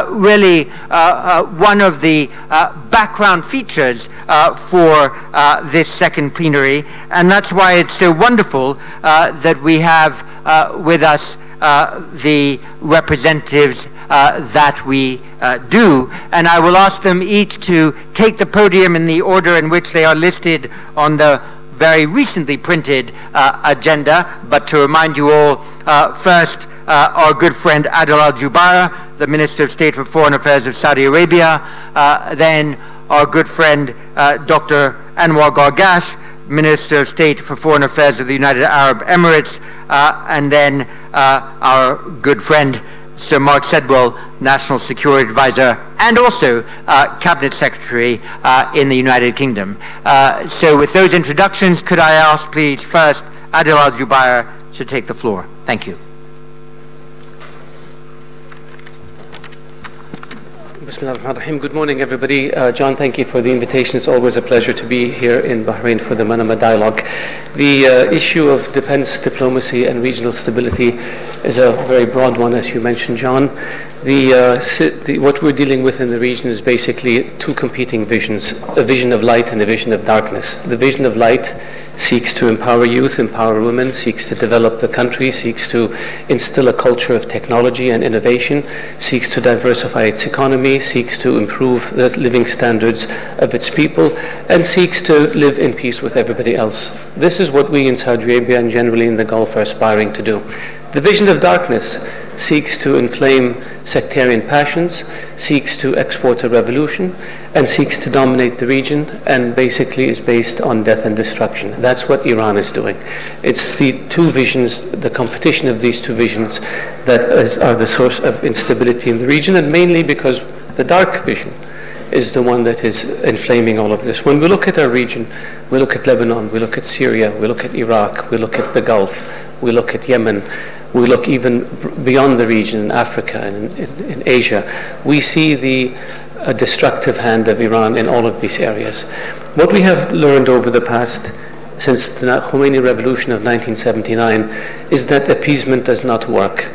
really one of the background features for this second plenary, and that's why it's so wonderful that we have with us the representatives that we do. And I will ask them each to take the podium in the order in which they are listed on the very recently printed agenda. But to remind you all, first, our good friend Adel Al-Jubair, the Minister of State for Foreign Affairs of Saudi Arabia, then our good friend Dr. Anwar Gargash, Minister of State for Foreign Affairs of the United Arab Emirates, and then our good friend Sir Mark Sedwell, National Security Advisor and also Cabinet Secretary in the United Kingdom. So with those introductions, could I ask please first Adel Al-Jubair to take the floor. Thank you. Good morning, everybody. John, thank you for the invitation. It's always a pleasure to be here in Bahrain for the Manama Dialogue. The issue of defense, diplomacy, and regional stability is a very broad one, as you mentioned, John. What we're dealing with in the region is basically two competing visions, a vision of light and a vision of darkness. The vision of light seeks to empower youth, empower women, seeks to develop the country, seeks to instill a culture of technology and innovation, seeks to diversify its economy, seeks to improve the living standards of its people, and seeks to live in peace with everybody else. This is what we in Saudi Arabia and generally in the Gulf are aspiring to do. The vision of darkness seeks to inflame sectarian passions, seeks to export a revolution, and seeks to dominate the region, and basically is based on death and destruction. That's what Iran is doing. It's the two visions, the competition of these two visions, that are the source of instability in the region, and mainly because the dark vision is the one that is inflaming all of this. When we look at our region, we look at Lebanon, we look at Syria, we look at Iraq, we look at the Gulf, we look at Yemen, we look even beyond the region in Africa and in Asia, we see the destructive hand of Iran in all of these areas. What we have learned over the past, since the Khomeini revolution of 1979, is that appeasement does not work.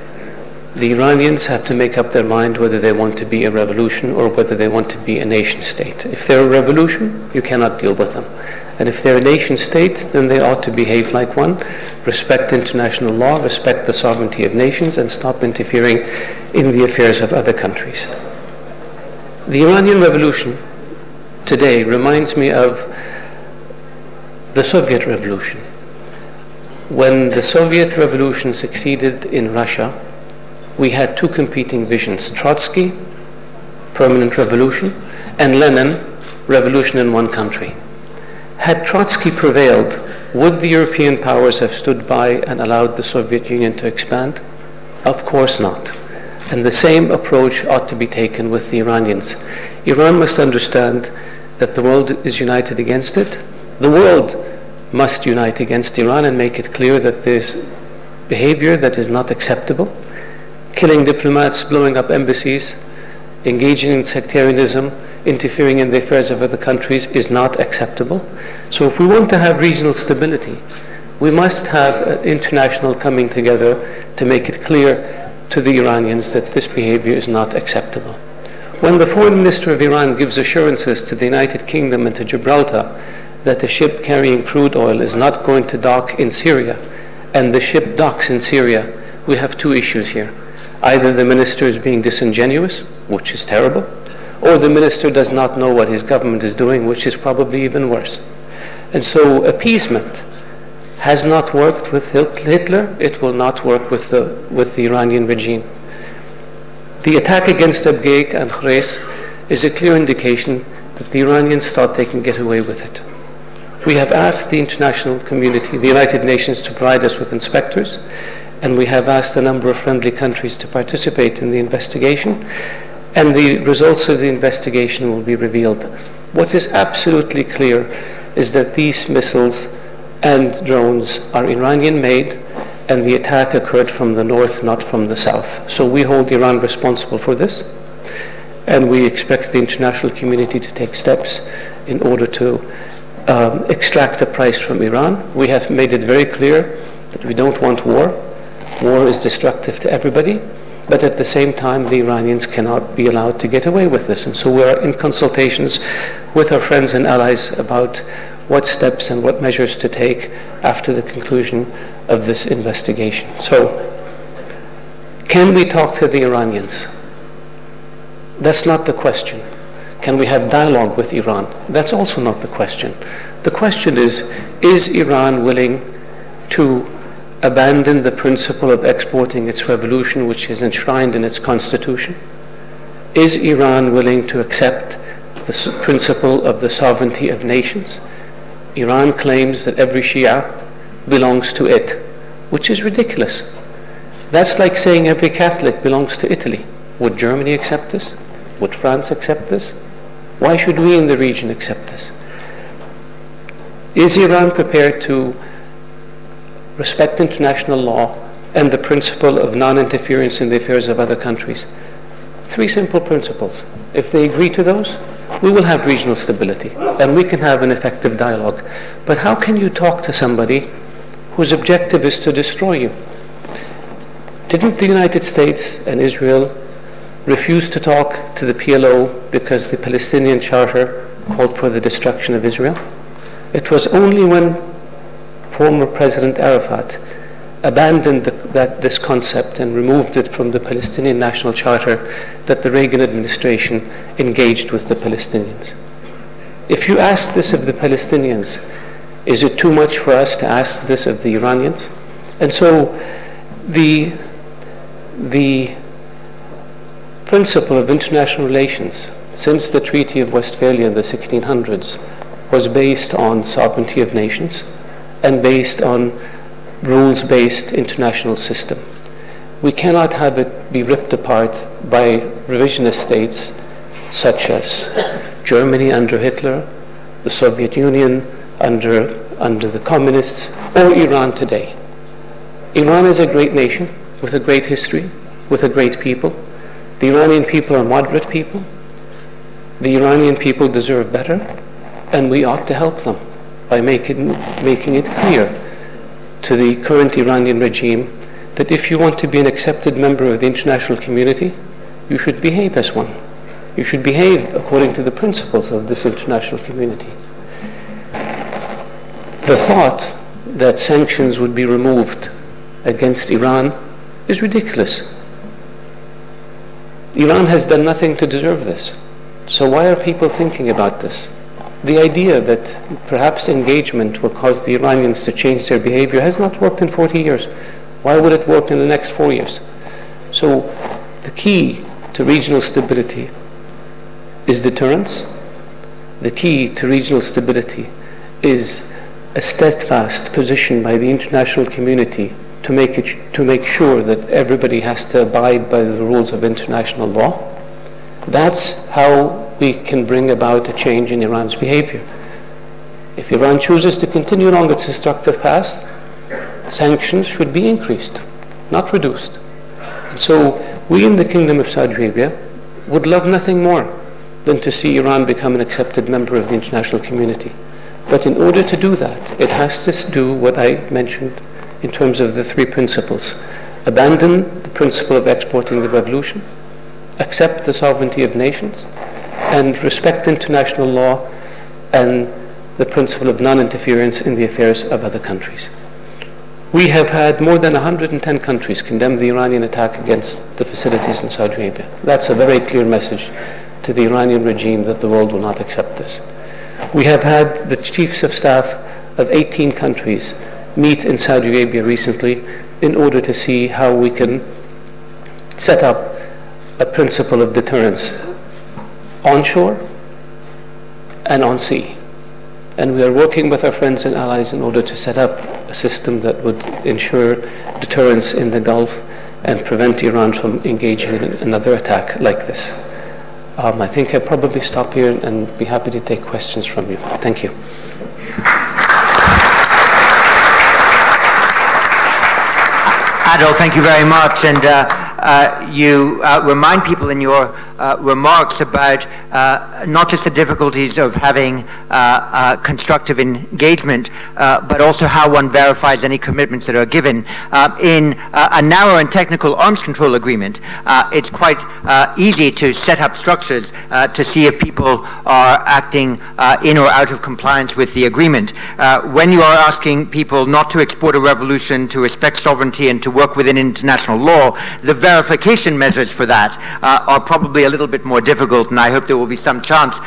The Iranians have to make up their mind whether they want to be a revolution or whether they want to be a nation state. If they're a revolution, you cannot deal with them. And if they're a nation state, then they ought to behave like one, respect international law, respect the sovereignty of nations, and stop interfering in the affairs of other countries. The Iranian Revolution today reminds me of the Soviet Revolution. When the Soviet Revolution succeeded in Russia, we had two competing visions: Trotsky, permanent revolution, and Lenin, revolution in one country. Had Trotsky prevailed, would the European powers have stood by and allowed the Soviet Union to expand? Of course not. And the same approach ought to be taken with the Iranians. Iran must understand that the world is united against it. The world must unite against Iran and make it clear that there's behavior that is not acceptable. Killing diplomats, blowing up embassies, engaging in sectarianism, interfering in the affairs of other countries is not acceptable. So if we want to have regional stability, we must have an international coming together to make it clear to the Iranians that this behavior is not acceptable. When the foreign minister of Iran gives assurances to the United Kingdom and to Gibraltar that a ship carrying crude oil is not going to dock in Syria, and the ship docks in Syria, we have two issues here. Either the minister is being disingenuous, which is terrible, or the minister does not know what his government is doing, which is probably even worse. And so appeasement has not worked with Hitler. It will not work with the Iranian regime. The attack against Abqaiq and Khurais is a clear indication that the Iranians thought they can get away with it. We have asked the international community, the United Nations, to provide us with inspectors, and we have asked a number of friendly countries to participate in the investigation, and the results of the investigation will be revealed. What is absolutely clear is that these missiles and drones are Iranian-made, and the attack occurred from the north, not from the south. So we hold Iran responsible for this, and we expect the international community to take steps in order to extract a price from Iran. We have made it very clear that we don't want war. War is destructive to everybody, But at the same time, the Iranians cannot be allowed to get away with this. And so we're in consultations with our friends and allies about what steps and what measures to take after the conclusion of this investigation. So, can we talk to the Iranians? That's not the question. Can we have dialogue with Iran? That's also not the question. The question is Iran willing to abandon the principle of exporting its revolution, which is enshrined in its constitution? Is Iran willing to accept the principle of the sovereignty of nations? Iran claims that every Shia belongs to it, which is ridiculous. That's like saying every Catholic belongs to Italy. Would Germany accept this? Would France accept this? Why should we in the region accept this? Is Iran prepared to respect international law and the principle of non-interference in the affairs of other countries? Three simple principles. If they agree to those, we will have regional stability and we can have an effective dialogue. But how can you talk to somebody whose objective is to destroy you? Didn't the United States and Israel refuse to talk to the PLO because the Palestinian Charter called for the destruction of Israel? It was only when former President Arafat abandoned this concept and removed it from the Palestinian National Charter that the Reagan administration engaged with the Palestinians. If you ask this of the Palestinians, is it too much for us to ask this of the Iranians? And so the principle of international relations since the Treaty of Westphalia in the 1600s was based on sovereignty of nations and based on rules-based international system. We cannot have it be ripped apart by revisionist states such as Germany under Hitler, the Soviet Union under the communists, or Iran today. Iran is a great nation with a great history, with a great people. The Iranian people are moderate people. The Iranian people deserve better, and we ought to help them by making it clear to the current Iranian regime that if you want to be an accepted member of the international community, you should behave as one. You should behave according to the principles of this international community. The thought that sanctions would be removed against Iran is ridiculous. Iran has done nothing to deserve this. So why are people thinking about this? The idea that perhaps engagement will cause the Iranians to change their behavior has not worked in 40 years. Why would it work in the next 4 years? So the key to regional stability is deterrence. The key to regional stability is a steadfast position by the international community to make sure that everybody has to abide by the rules of international law. That's how we can bring about a change in Iran's behavior. If Iran chooses to continue along its destructive path, sanctions should be increased, not reduced. And so we in the Kingdom of Saudi Arabia would love nothing more than to see Iran become an accepted member of the international community. But in order to do that, it has to do what I mentioned in terms of the three principles. Abandon the principle of exporting the revolution, accept the sovereignty of nations, and respect international law and the principle of non-interference in the affairs of other countries. We have had more than 110 countries condemn the Iranian attack against the facilities in Saudi Arabia. That's a very clear message to the Iranian regime that the world will not accept this. We have had the chiefs of staff of 18 countries meet in Saudi Arabia recently in order to see how we can set up a principle of deterrence onshore and on sea. And we are working with our friends and allies in order to set up a system that would ensure deterrence in the Gulf and prevent Iran from engaging in another attack like this. I think I'll probably stop here and be happy to take questions from you. Thank you. Adil, thank you very much. And you remind people in your remarks about not just the difficulties of having constructive engagement, but also how one verifies any commitments that are given. In a narrow and technical arms control agreement, it's quite easy to set up structures to see if people are acting in or out of compliance with the agreement. When you are asking people not to export a revolution, to respect sovereignty, and to work within international law, the verification measures for that are probably a little bit more difficult, and I hope there will be some chance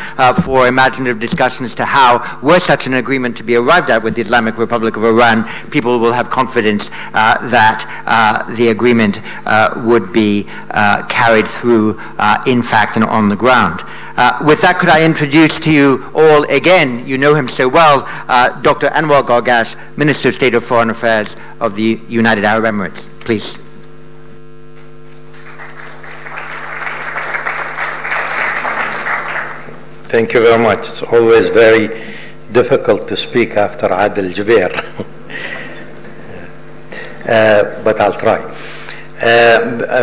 for imaginative discussion as to how, were such an agreement to be arrived at with the Islamic Republic of Iran, people will have confidence that the agreement would be carried through in fact and on the ground. With that, could I introduce to you all again, you know him so well, Dr. Anwar Gargash, Minister of State of Foreign Affairs of the United Arab Emirates. Please. Thank you very much. It's always very difficult to speak after Adil Jubair. But I'll try.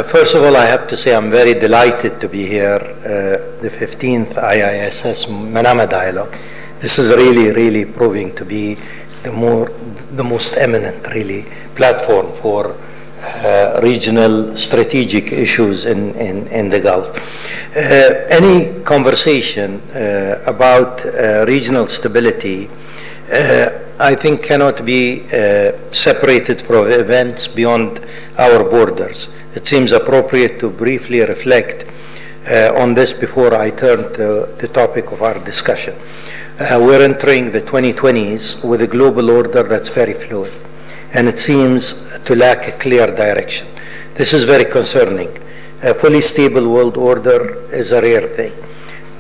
First of all, I have to say I'm very delighted to be here, the 15th IISS Manama Dialogue. This is really proving to be the most eminent, really, platform for regional strategic issues in the Gulf. Any conversation about regional stability I think cannot be separated from events beyond our borders. It seems appropriate to briefly reflect on this before I turn to the topic of our discussion. We're entering the 2020s with a global order that's very fluid, and it seems to lack a clear direction. This is very concerning. A fully stable world order is a rare thing.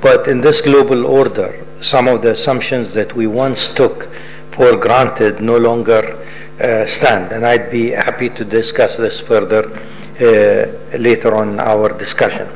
But in this global order, some of the assumptions that we once took for granted no longer stand. And I'd be happy to discuss this further later on our discussion.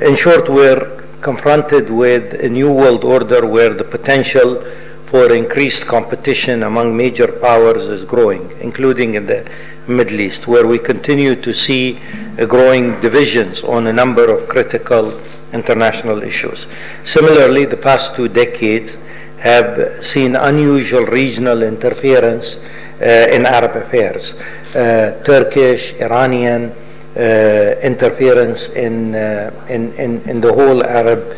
In short, we're confronted with a new world order where the potential for increased competition among major powers is growing, including in the Middle East, where we continue to see growing divisions on a number of critical international issues. Similarly, the past 2 decades have seen unusual regional interference in Arab affairs. Turkish, Iranian interference in the whole Arab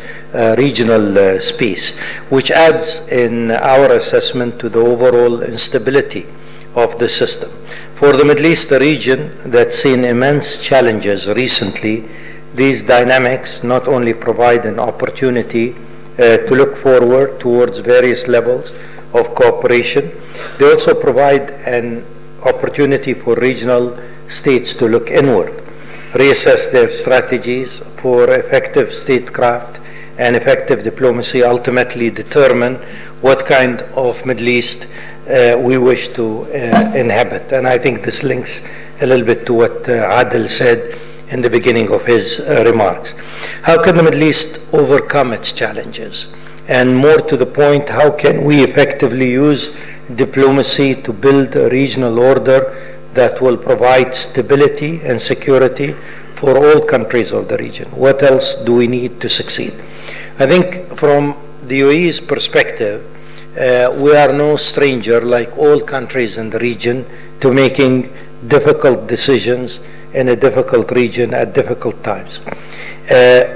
regional space, which adds, in our assessment, to the overall instability of the system. For the Middle East, a region that's seen immense challenges recently, these dynamics not only provide an opportunity to look forward towards various levels of cooperation, they also provide an opportunity for regional states to look inward, reassess their strategies for effective statecraft and effective diplomacy, ultimately determine what kind of Middle East we wish to inhabit. And I think this links a little bit to what Adil said in the beginning of his remarks. How can the Middle East overcome its challenges? And more to the point, how can we effectively use diplomacy to build a regional order that will provide stability and security for all countries of the region? What else do we need to succeed? I think from the UAE's perspective, we are no stranger, like all countries in the region, to making difficult decisions in a difficult region at difficult times.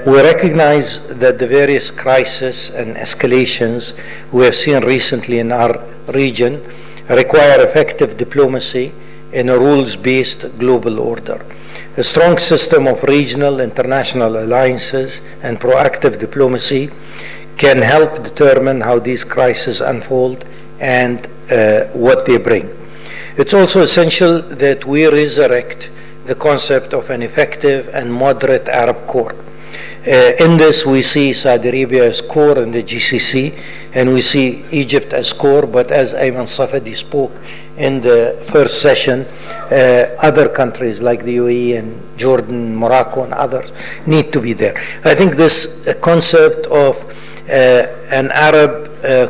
We recognize that the various crises and escalations we have seen recently in our region require effective diplomacy in a rules-based global order. A strong system of regional international alliances and proactive diplomacy can help determine how these crises unfold and what they bring. It's also essential that we resurrect the concept of an effective and moderate Arab core. In this, we see Saudi Arabia as core in the GCC, and we see Egypt as core, but as Ayman Safadi spoke in the first session, other countries like the UAE and Jordan, Morocco, and others need to be there. I think this concept of an Arab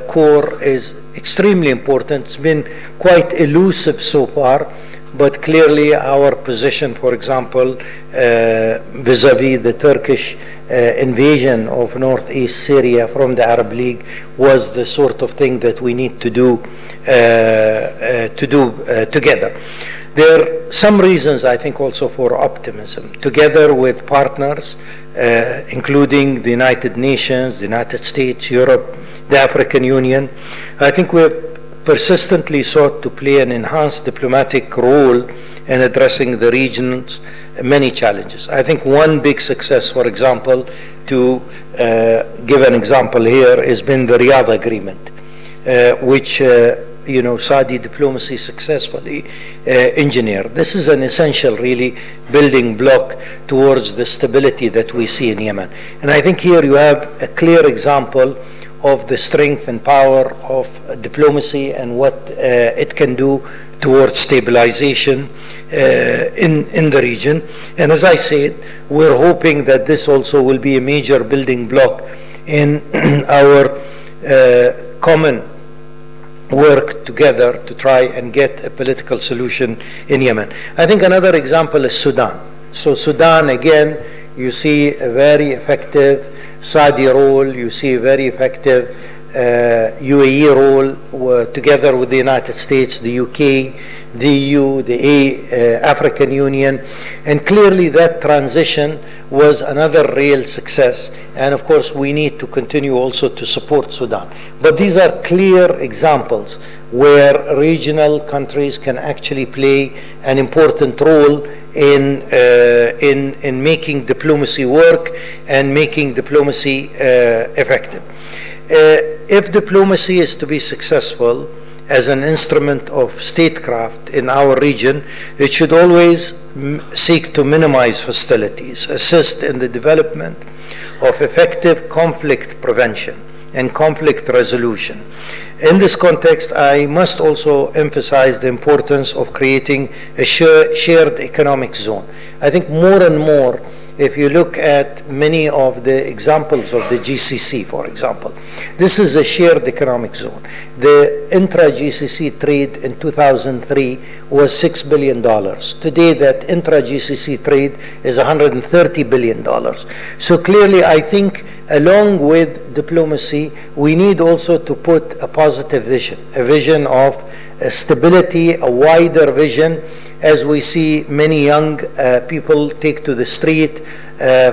core is extremely important. It's been quite elusive so far, but clearly our position, for example, vis-a-vis the Turkish invasion of northeast Syria from the Arab League was the sort of thing that we need to do together. There are some reasons, I think, also for optimism. Together with partners, including the United Nations, the United States, Europe, the African Union, I think we have persistently sought to play an enhanced diplomatic role in addressing the region's many challenges. I think one big success, for example, to give an example here, has been the Riyadh Agreement, which Saudi diplomacy successfully engineered. This is an essential, really, building block towards the stability that we see in Yemen. And I think here you have a clear example of the strength and power of diplomacy and what it can do towards stabilization in the region. And as I said, we're hoping that this also will be a major building block in our common work together to try and get a political solution in Yemen. I think another example is Sudan. So Sudan, again, you see a very effective Saudi role, you see a very effective UAE role together with the United States, the UK, the EU, the African Union, and clearly that transition was another real success. And of course, we need to continue also to support Sudan. But these are clear examples where regional countries can actually play an important role in making diplomacy work and making diplomacy effective. If diplomacy is to be successful as an instrument of statecraft in our region, it should always seek to minimize hostilities, assist in the development of effective conflict prevention and conflict resolution. In this context, I must also emphasize the importance of creating a shared economic zone. I think more and more, if you look at many of the examples of the GCC, for example, this is a shared economic zone. The intra-GCC trade in 2003 was $6 billion. Today, that intra-GCC trade is $130 billion. So clearly, I think, along with diplomacy, we need also to put a positive vision, a vision of stability, a wider vision, as we see many young people take to the street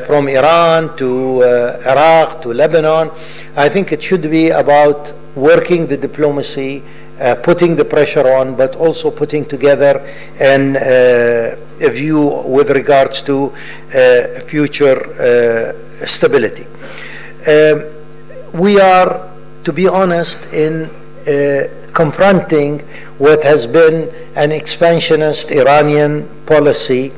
from Iran to Iraq to Lebanon. I think it should be about working the diplomacy, putting the pressure on, but also putting together a view with regards to future stability. We are, to be honest, in confronting what has been an expansionist Iranian policy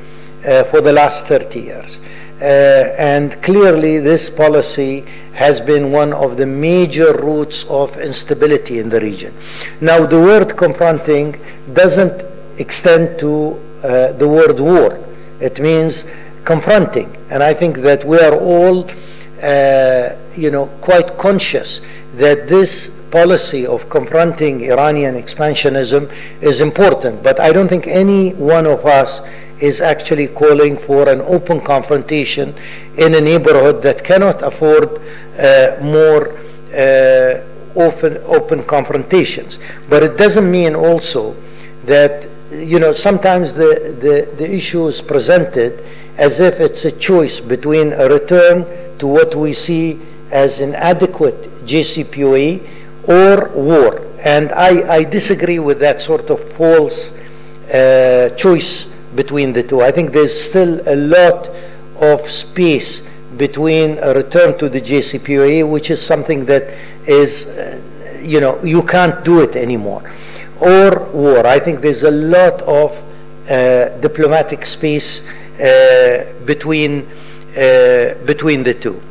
for the last 30 years. And clearly this policy has been one of the major roots of instability in the region. Now, the word confronting doesn't extend to the word war. It means confronting. And I think that we are all quite conscious that this policy of confronting Iranian expansionism is important, but I don't think any one of us is actually calling for an open confrontation in a neighborhood that cannot afford more open confrontations. But it doesn't mean also that sometimes the issue is presented as if it's a choice between a return to what we see as inadequate JCPOA or war. And I disagree with that sort of false choice between the two. I think there's still a lot of space between a return to the JCPOA, which is something that is, you can't do it anymore, or war. I think there's a lot of diplomatic space between the two.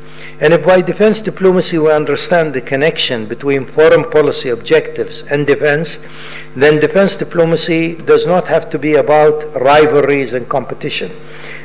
And if by defense diplomacy we understand the connection between foreign policy objectives and defense, then defense diplomacy does not have to be about rivalries and competition,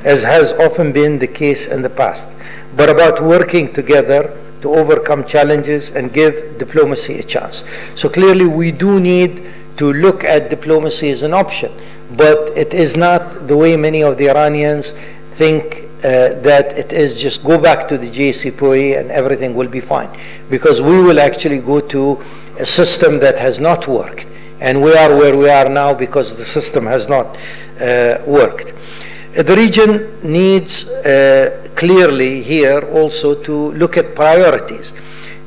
as has often been the case in the past, but about working together to overcome challenges and give diplomacy a chance. So clearly we do need to look at diplomacy as an option, but it is not the way many of the Iranians think that it is just go back to the JCPOA and everything will be fine. Because we will actually go to a system that has not worked. And we are where we are now because the system has not worked. The region needs clearly here also to look at priorities.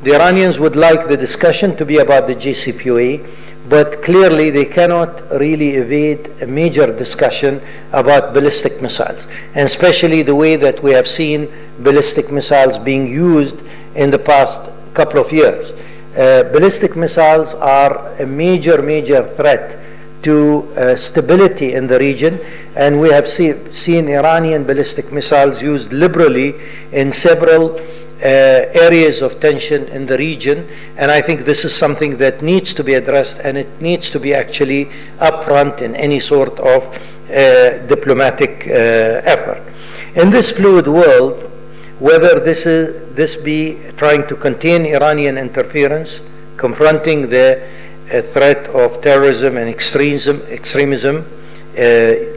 The Iranians would like the discussion to be about the JCPOA, but clearly they cannot really evade a major discussion about ballistic missiles, and especially the way that we have seen ballistic missiles being used in the past couple of years. Ballistic missiles are a major threat to stability in the region, and we have seen Iranian ballistic missiles used liberally in several areas of tension in the region, and I think this is something that needs to be addressed, and it needs to be actually upfront in any sort of diplomatic effort. In this fluid world, whether this be trying to contain Iranian interference, confronting the threat of terrorism and extremism,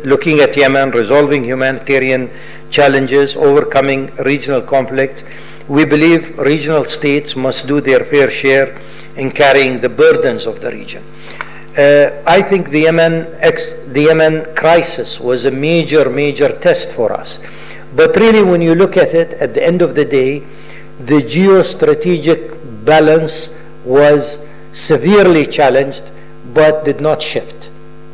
looking at Yemen, resolving humanitarian challenges, overcoming regional conflicts, we believe regional states must do their fair share in carrying the burdens of the region. I think the Yemen crisis was a major test for us. But really, when you look at it, at the end of the day, the geostrategic balance was severely challenged, but did not shift.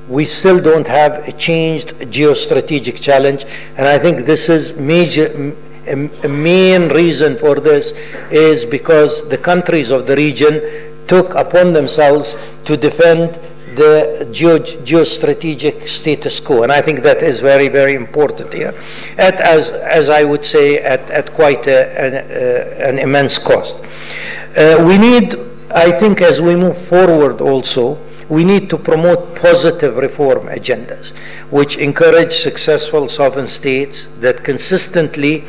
We still don't have a changed geostrategic challenge, and I think this is a main reason for this is because the countries of the region took upon themselves to defend the geostrategic status quo, and I think that is very important here, as I would say, at quite an immense cost. We need, I think, as we move forward also, we need to promote positive reform agendas, which encourage successful sovereign states that consistently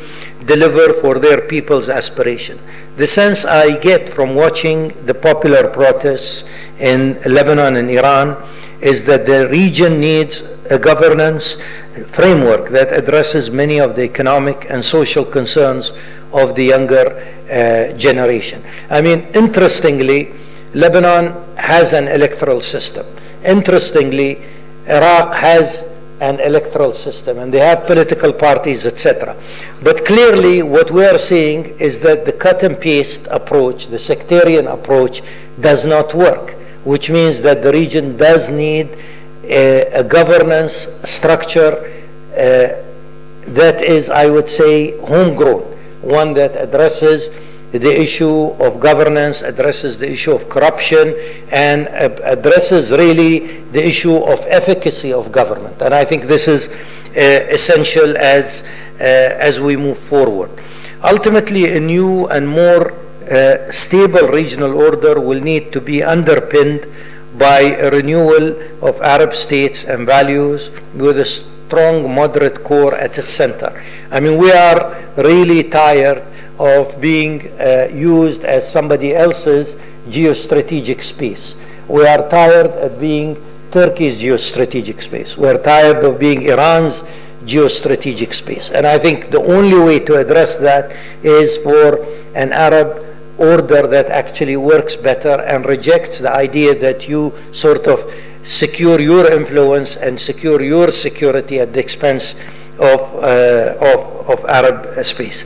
deliver for their people's aspiration. The sense I get from watching the popular protests in Lebanon and Iran is that the region needs a governance framework that addresses many of the economic and social concerns of the younger generation. I mean, interestingly, Lebanon has an electoral system. Interestingly, Iraq has an electoral system, and they have political parties, etc. But clearly, what we are seeing is that the cut and paste approach, the sectarian approach, does not work, which means that the region does need a governance structure that is, I would say, homegrown, one that addresses the issue of governance, addresses the issue of corruption, and addresses really the issue of efficacy of government. And I think this is essential as we move forward. Ultimately, a new and more stable regional order will need to be underpinned by a renewal of Arab states and values with a strong moderate core at the center. I mean, we are really tired of being used as somebody else's geostrategic space. We are tired of being Turkey's geostrategic space. We are tired of being Iran's geostrategic space. And I think the only way to address that is for an Arab order that actually works better and rejects the idea that you sort of secure your influence and secure your security at the expense of Arab space.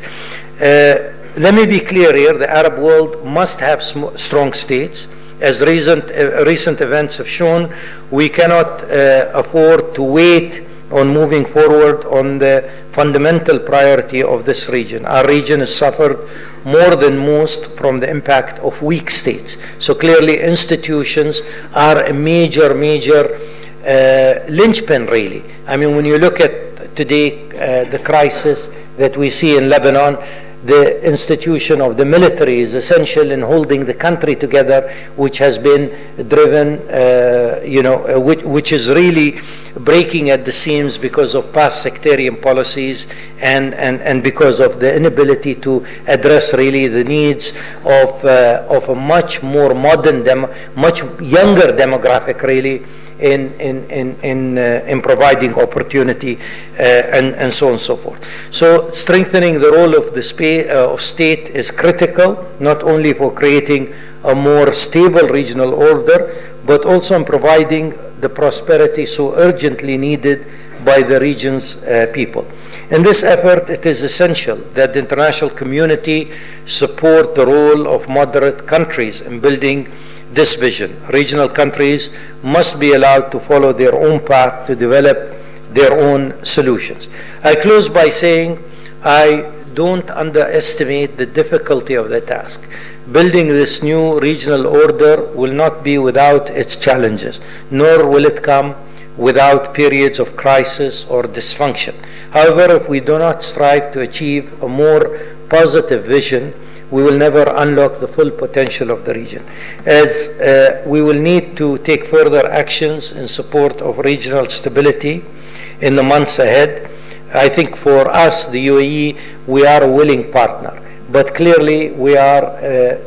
Let me be clear here, the Arab world must have strong states. As recent events have shown, we cannot afford to wait on moving forward on the fundamental priority of this region. Our region has suffered more than most from the impact of weak states. So clearly institutions are a major linchpin, really. I mean, when you look at today the crisis that we see in Lebanon, the institution of the military is essential in holding the country together, which has been driven, which is really breaking at the seams because of past sectarian policies and because of the inability to address really the needs of a much more modern, much younger demographic really in providing opportunity and so on and so forth. So strengthening the role of the state is critical, not only for creating a more stable regional order, but also in providing the prosperity so urgently needed by the region's people. In this effort, it is essential that the international community support the role of moderate countries in building this vision. Regional countries must be allowed to follow their own path to develop their own solutions. I close by saying I don't underestimate the difficulty of the task. Building this new regional order will not be without its challenges, nor will it come without periods of crisis or dysfunction. However, if we do not strive to achieve a more positive vision, we will never unlock the full potential of the region, as we will need to take further actions in support of regional stability in the months ahead. I think for us, the UAE, we are a willing partner, but clearly we are a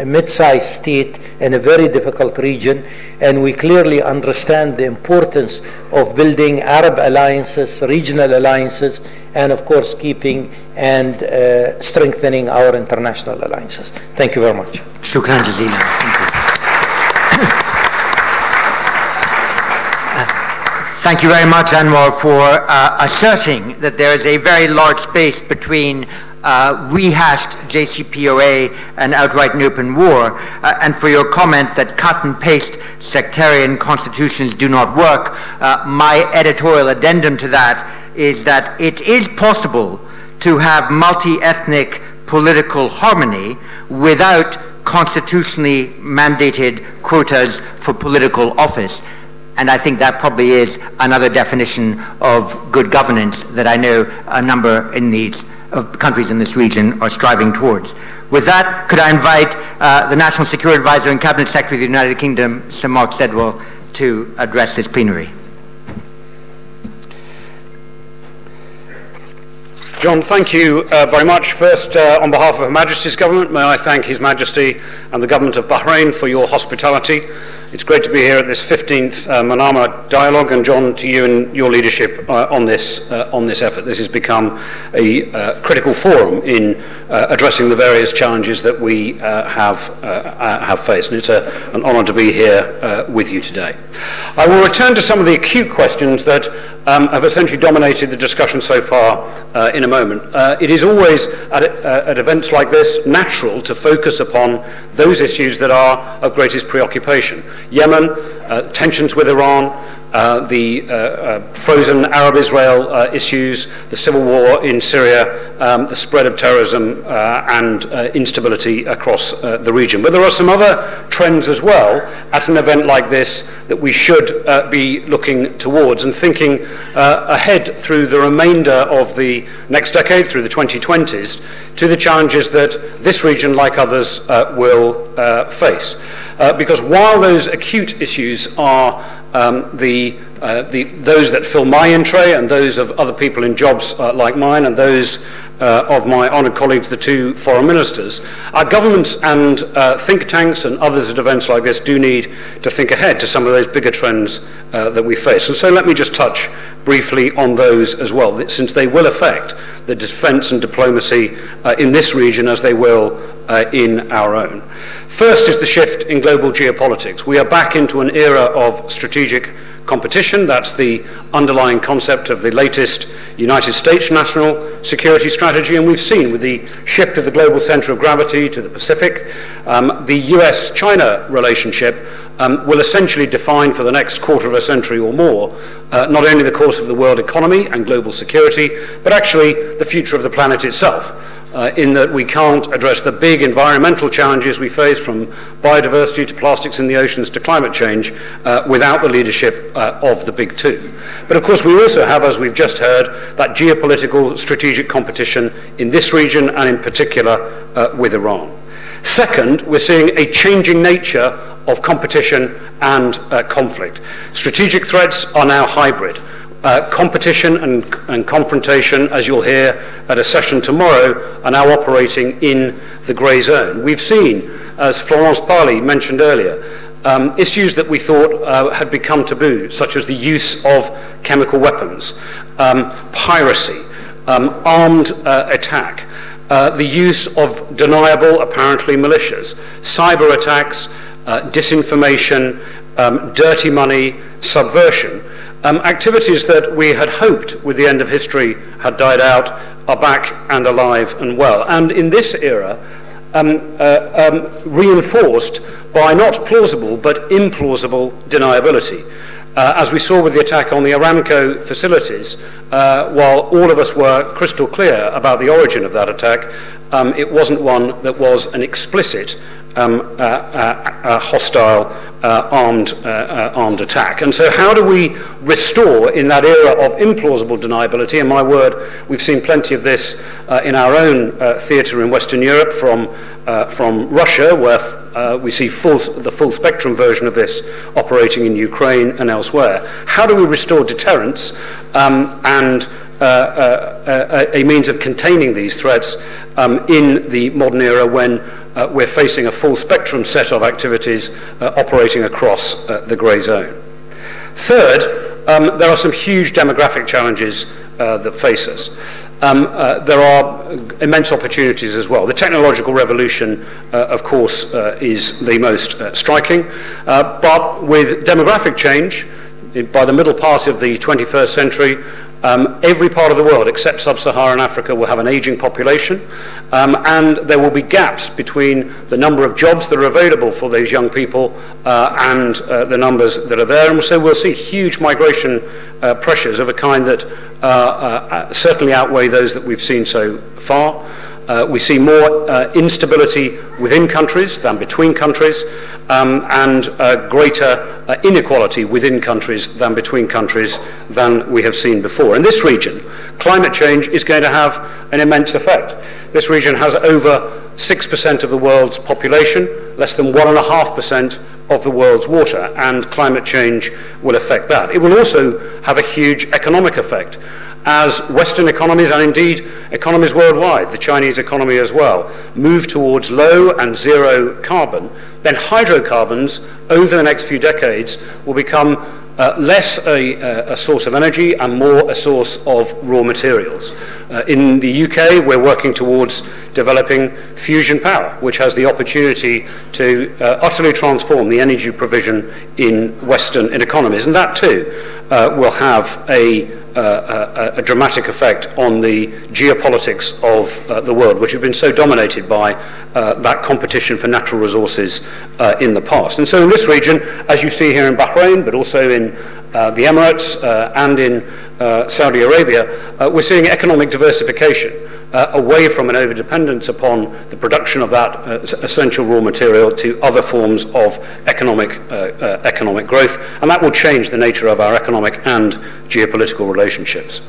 mid-sized state in a very difficult region, and we clearly understand the importance of building Arab alliances, regional alliances, and of course keeping and strengthening our international alliances. Thank you very much. Shukran jazeelan. Thank you very much, Anwar, for asserting that there is a very large space between rehashed JCPOA and outright and open war, and for your comment that cut and paste sectarian constitutions do not work. My editorial addendum to that is that it is possible to have multi-ethnic political harmony without constitutionally mandated quotas for political office. And I think that probably is another definition of good governance that I know a number of countries in this region are striving towards. With that, could I invite the National Security Advisor and Cabinet Secretary of the United Kingdom, Sir Mark Sedwell, to address this plenary. John, thank you very much. First, on behalf of Her Majesty's Government, may I thank His Majesty and the Government of Bahrain for your hospitality. It's great to be here at this 15th Manama Dialogue, and John, to you and your leadership on this effort. This has become a critical forum in addressing the various challenges that we have faced, and it's an honour to be here with you today. I will return to some of the acute questions that have essentially dominated the discussion so far in a moment. It is always, at events like this, natural to focus upon those issues that are of greatest preoccupation. Yemen, tensions with Iran, the frozen Arab-Israel issues, the civil war in Syria, the spread of terrorism and instability across the region. But there are some other trends as well at an event like this that we should be looking towards and thinking ahead through the remainder of the next decade, through the 2020s, to the challenges that this region, like others, will face. Because while those acute issues are those that fill my in tray and those of other people in jobs like mine and those of my honoured colleagues, the two foreign ministers, our governments and think tanks and others at events like this do need to think ahead to some of those bigger trends that we face. And so let me just touch briefly on those as well, since they will affect the defence and diplomacy in this region as they will in our own. First is the shift in global geopolitics. We are back into an era of strategic competition. That's the underlying concept of the latest United States national security strategy, and we've seen with the shift of the global centre of gravity to the Pacific, the US-China relationship will essentially define for the next quarter of a century or more not only the course of the world economy and global security, but actually the future of the planet itself. In that we can't address the big environmental challenges we face, from biodiversity to plastics in the oceans to climate change, without the leadership of the big two. But of course we also have, as we've just heard, that geopolitical strategic competition in this region and in particular with Iran. Second, we're seeing a changing nature of competition and conflict. Strategic threats are now hybrid. Competition and confrontation, as you'll hear at a session tomorrow, are now operating in the grey zone. We've seen, as Florence Parly mentioned earlier, issues that we thought had become taboo, such as the use of chemical weapons, piracy, armed attack, the use of deniable, apparently, militias, cyber attacks, disinformation, dirty money, subversion. Activities that we had hoped with the end of history had died out are back and alive and well. And in this era, reinforced by not plausible but implausible deniability. As we saw with the attack on the Aramco facilities, while all of us were crystal clear about the origin of that attack, it wasn't one that was an explicit hostile armed attack. And so how do we restore, in that era of implausible deniability, and my word, we've seen plenty of this in our own theatre in Western Europe from Russia, where we see the full spectrum version of this operating in Ukraine and elsewhere. How do we restore deterrence and a means of containing these threats in the modern era when we're facing a full spectrum set of activities operating across the grey zone? Third, there are some huge demographic challenges that face us. There are immense opportunities as well. The technological revolution, of course, is the most striking, but with demographic change, by the middle part of the 21st century, every part of the world except sub-Saharan Africa will have an aging population, and there will be gaps between the number of jobs that are available for those young people and the numbers that are there. And so we'll see huge migration pressures of a kind that certainly outweigh those that we've seen so far. We see more instability within countries than between countries, and greater inequality within countries than between countries than we have seen before. In this region, climate change is going to have an immense effect. This region has over 6% of the world's population, less than 1.5% of the world's water, and climate change will affect that. It will also have a huge economic effect. As Western economies, and indeed economies worldwide, the Chinese economy as well, move towards low and zero carbon, then hydrocarbons over the next few decades will become less a source of energy and more a source of raw materials. In the UK, we're working towards developing fusion power, which has the opportunity to utterly transform the energy provision in Western economies. And that too will have a dramatic effect on the geopolitics of the world, which have been so dominated by that competition for natural resources in the past. And so in this region, as you see here in Bahrain, but also in the Emirates and in Saudi Arabia, we're seeing economic diversification away from an overdependence upon the production of that essential raw material to other forms of economic growth, and that will change the nature of our economic and geopolitical relationships.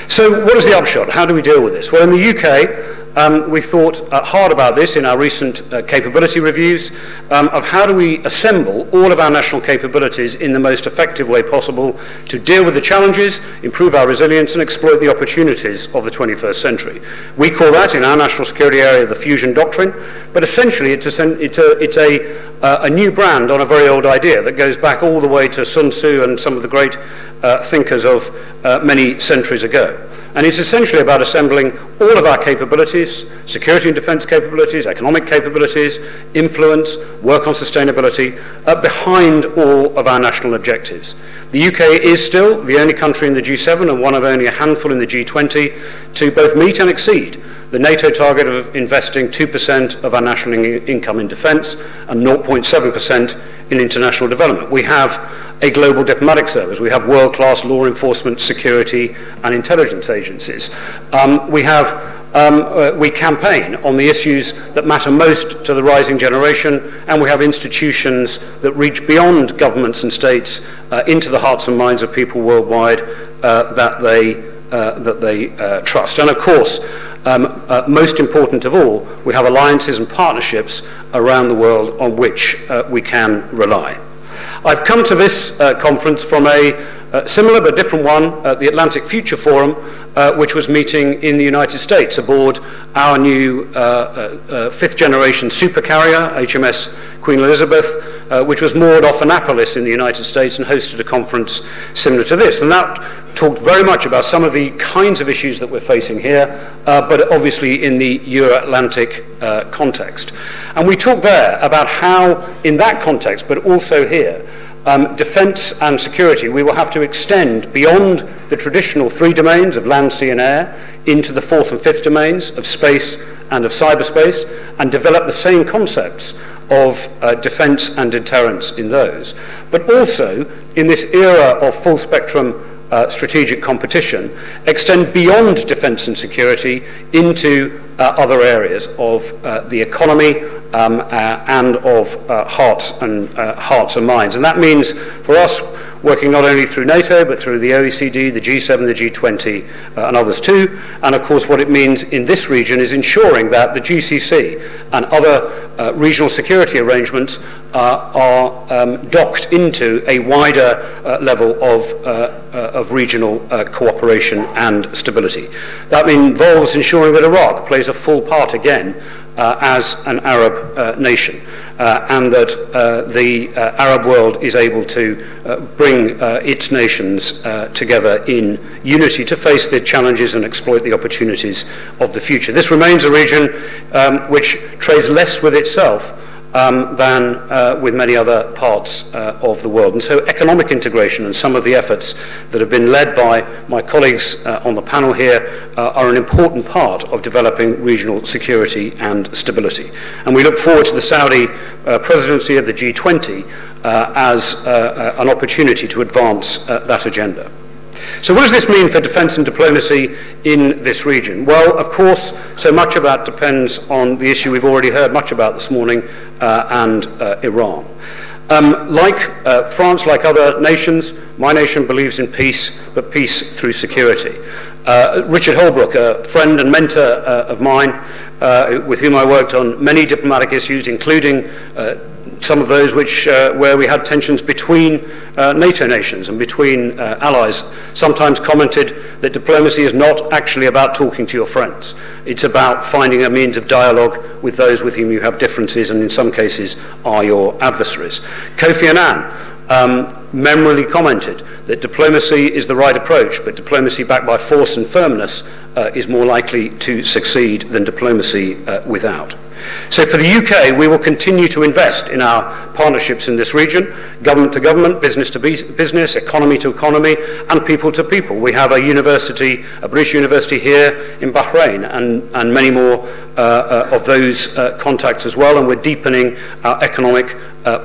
So what is the upshot? How do we deal with this? Well, in the UK, we thought hard about this in our recent capability reviews of how do we assemble all of our national capabilities in the most effective way possible to deal with the challenges, improve our resilience, and exploit the opportunities of the 21st century. We call that, in our national security area, the fusion doctrine, but essentially it's a new brand on a very old idea that goes back all the way to Sun Tzu and some of the great thinkers of many centuries ago. And it's essentially about assembling all of our capabilities, security and defense capabilities, economic capabilities, influence, work on sustainability, behind all of our national objectives. The UK is still the only country in the G7 and one of only a handful in the G20 to both meet and exceed the NATO target of investing 2% of our national income in defense and 0.7% in international development. We have a global diplomatic service. We have world-class law enforcement, security, and intelligence agencies. We campaign on the issues that matter most to the rising generation, and we have institutions that reach beyond governments and states into the hearts and minds of people worldwide that they trust. And of course, most important of all, we have alliances and partnerships around the world on which we can rely. I've come to this conference from a similar but different one, the Atlantic Future Forum, which was meeting in the United States aboard our new fifth generation supercarrier, HMS Queen Elizabeth, which was moored off Annapolis in the United States and hosted a conference similar to this. And that talked very much about some of the kinds of issues that we're facing here, but obviously in the Euro-Atlantic context. And we talked there about how, in that context, but also here, defence and security, we will have to extend beyond the traditional three domains of land, sea and air into the fourth and fifth domains of space and of cyberspace, and develop the same concepts of defence and deterrence in those. But also, in this era of full spectrum strategic competition, extend beyond defence and security into other areas of the economy and of hearts and minds. And that means for us, working not only through NATO, but through the OECD, the G7, the G20, and others too. And of course, what it means in this region is ensuring that the GCC and other regional security arrangements are docked into a wider level of regional cooperation and stability. That involves ensuring that Iraq plays a full part again as an Arab nation, and that the Arab world is able to bring its nations together in unity to face the challenges and exploit the opportunities of the future. This remains a region which trades less with itself than with many other parts of the world. And so economic integration and some of the efforts that have been led by my colleagues on the panel here are an important part of developing regional security and stability. And we look forward to the Saudi presidency of the G20 as an opportunity to advance that agenda. So what does this mean for defence and diplomacy in this region? Well, of course, so much of that depends on the issue we've already heard much about this morning, and Iran. Like France, like other nations, my nation believes in peace, but peace through security. Richard Holbrooke, a friend and mentor of mine, with whom I worked on many diplomatic issues, including some of those where we had tensions between NATO nations and between allies, sometimes commented that diplomacy is not actually about talking to your friends. It's about finding a means of dialogue with those with whom you have differences and in some cases are your adversaries. Kofi Annan memorably commented that diplomacy is the right approach, but diplomacy backed by force and firmness is more likely to succeed than diplomacy without. So for the UK, we will continue to invest in our partnerships in this region, government to government, business to business, economy to economy, and people to people. We have a university, a British university here in Bahrain, and many more of those contacts as well, and we're deepening our economic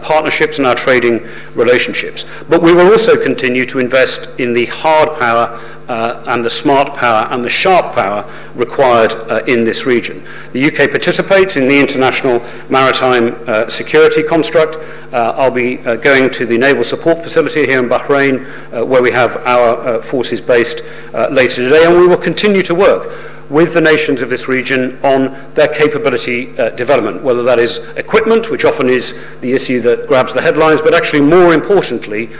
partnerships and our trading relationships. But we will also continue to invest in the hard power and the smart power and the sharp power required in this region. The UK participates in the international maritime security construct. I'll be going to the Naval Support Facility here in Bahrain, where we have our forces based later today, and we will continue to work with the nations of this region on their capability development, whether that is equipment, which often is the issue that grabs the headlines, but actually more importantly,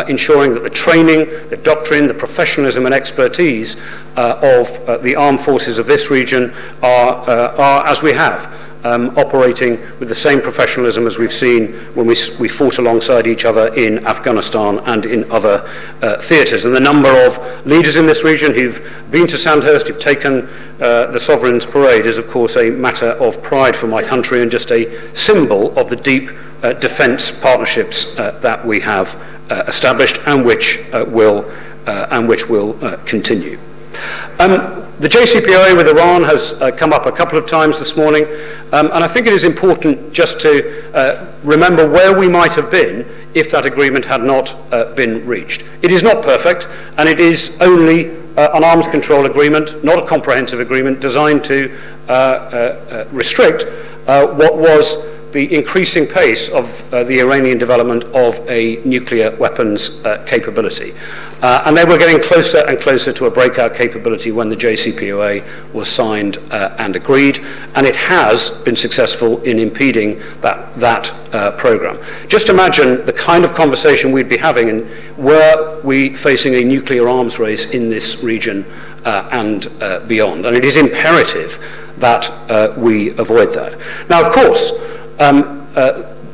ensuring that the training, the doctrine, the professionalism and expertise of the armed forces of this region are as we have, operating with the same professionalism as we've seen when we fought alongside each other in Afghanistan and in other theatres. And the number of leaders in this region who've been to Sandhurst, who've taken the Sovereign's Parade is of course a matter of pride for my country and just a symbol of the deep defence partnerships that we have established and which will continue. The JCPOA with Iran has come up a couple of times this morning, and I think it is important just to remember where we might have been if that agreement had not been reached. It is not perfect, and it is only an arms control agreement, not a comprehensive agreement designed to restrict what was the increasing pace of the Iranian development of a nuclear weapons capability. And they were getting closer and closer to a breakout capability when the JCPOA was signed and agreed, and it has been successful in impeding that program. Just imagine the kind of conversation we'd be having were we facing a nuclear arms race in this region and beyond. And it is imperative that we avoid that. Now, of course,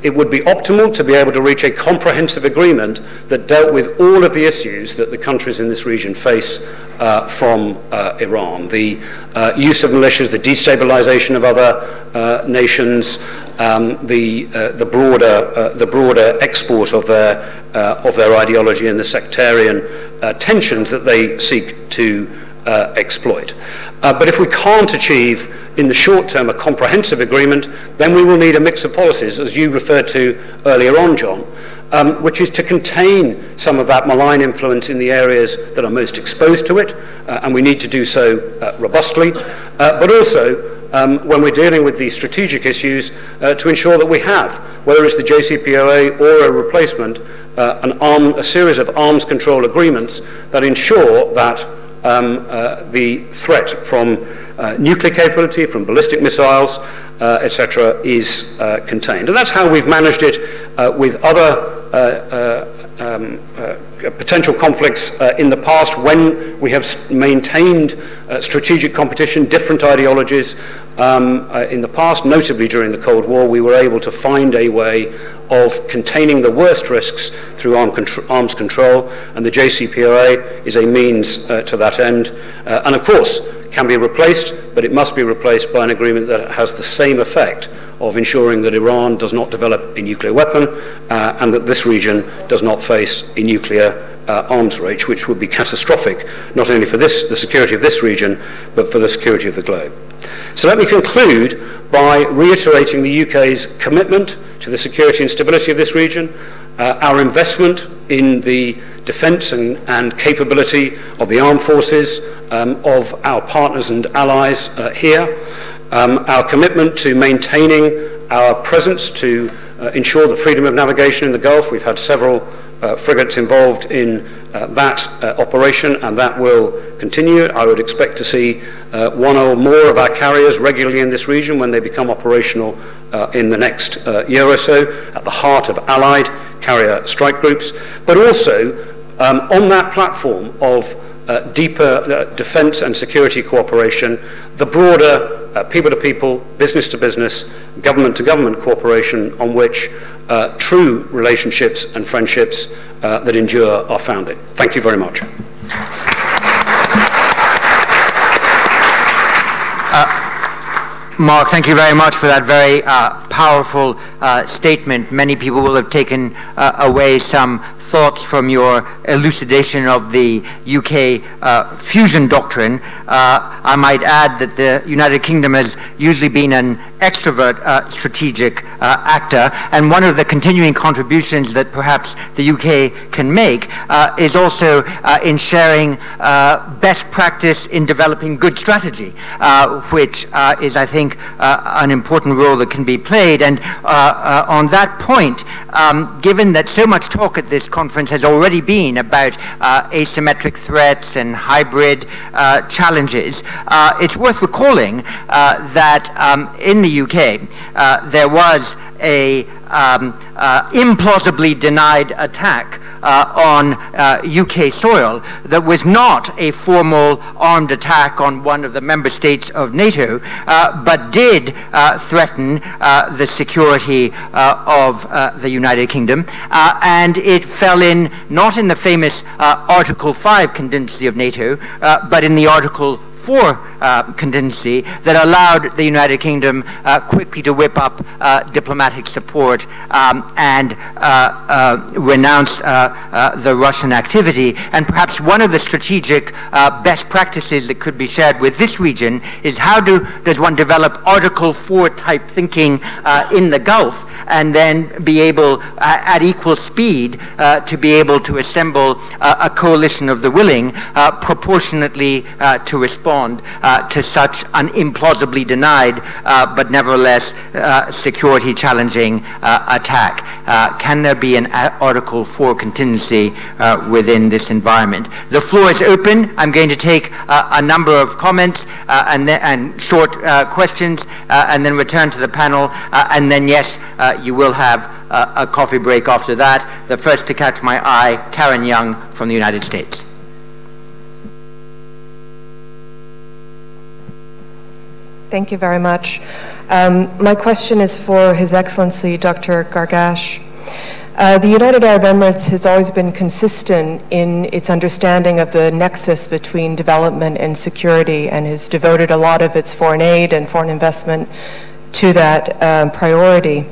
it would be optimal to be able to reach a comprehensive agreement that dealt with all of the issues that the countries in this region face from Iran. The use of militias, the destabilization of other nations, the broader export of their ideology and the sectarian tensions that they seek to exploit. But if we can't achieve in the short term a comprehensive agreement, then we will need a mix of policies, as you referred to earlier on, John, which is to contain some of that malign influence in the areas that are most exposed to it, and we need to do so robustly, but also when we're dealing with these strategic issues, to ensure that we have, whether it's the JCPOA or a replacement, a series of arms control agreements that ensure that the threat from nuclear capability, from ballistic missiles, etc., is contained. And that's how we've managed it with other potential conflicts in the past, when we have maintained strategic competition, different ideologies. In the past, notably during the Cold War, we were able to find a way of containing the worst risks through arms control, and the JCPOA is a means to that end. And of course, can be replaced, but it must be replaced by an agreement that has the same effect of ensuring that Iran does not develop a nuclear weapon and that this region does not face a nuclear arms race, which would be catastrophic, not only for the security of this region, but for the security of the globe. So let me conclude by reiterating the UK's commitment to the security and stability of this region, our investment in the defence and capability of the armed forces of our partners and allies here, our commitment to maintaining our presence to ensure the freedom of navigation in the Gulf. We've had several frigates involved in that operation, and that will continue. I would expect to see one or more of our carriers regularly in this region when they become operational in the next year or so, at the heart of allied carrier strike groups, but also on that platform of deeper defence and security cooperation, the broader people-to-people, business-to-business, government-to-government cooperation on which true relationships and friendships that endure are founded. Thank you very much. Mark, thank you very much for that very powerful statement. Many people will have taken away some thoughts from your elucidation of the UK fusion doctrine. I might add that the United Kingdom has usually been an extrovert strategic actor, and one of the continuing contributions that perhaps the UK can make is also in sharing best practice in developing good strategy, which is, I think, an important role that can be played. And on that point, given that so much talk at this conference has already been about asymmetric threats and hybrid challenges, it's worth recalling that in the UK there was a implausibly denied attack on UK soil that was not a formal armed attack on one of the member states of NATO, but did threaten the security of the United Kingdom, and it fell in not in the famous Article 5 contingency of NATO, but in the Article 4 contingency that allowed the United Kingdom quickly to whip up diplomatic support and renounce the Russian activity. And perhaps one of the strategic best practices that could be shared with this region is how does one develop Article 4 type thinking in the Gulf, and then be able, at equal speed, to be able to assemble a coalition of the willing proportionately to respond to such an implausibly denied but nevertheless security challenging attack. Can there be an Article 4 contingency within this environment? The floor is open. I'm going to take a number of comments and short questions, and then return to the panel, and then yes, you will have a coffee break after that. The first to catch my eye, Karen Young from the United States. Thank you very much. My question is for His Excellency, Dr. Gargash. The United Arab Emirates has always been consistent in its understanding of the nexus between development and security and has devoted a lot of its foreign aid and foreign investment to that priority.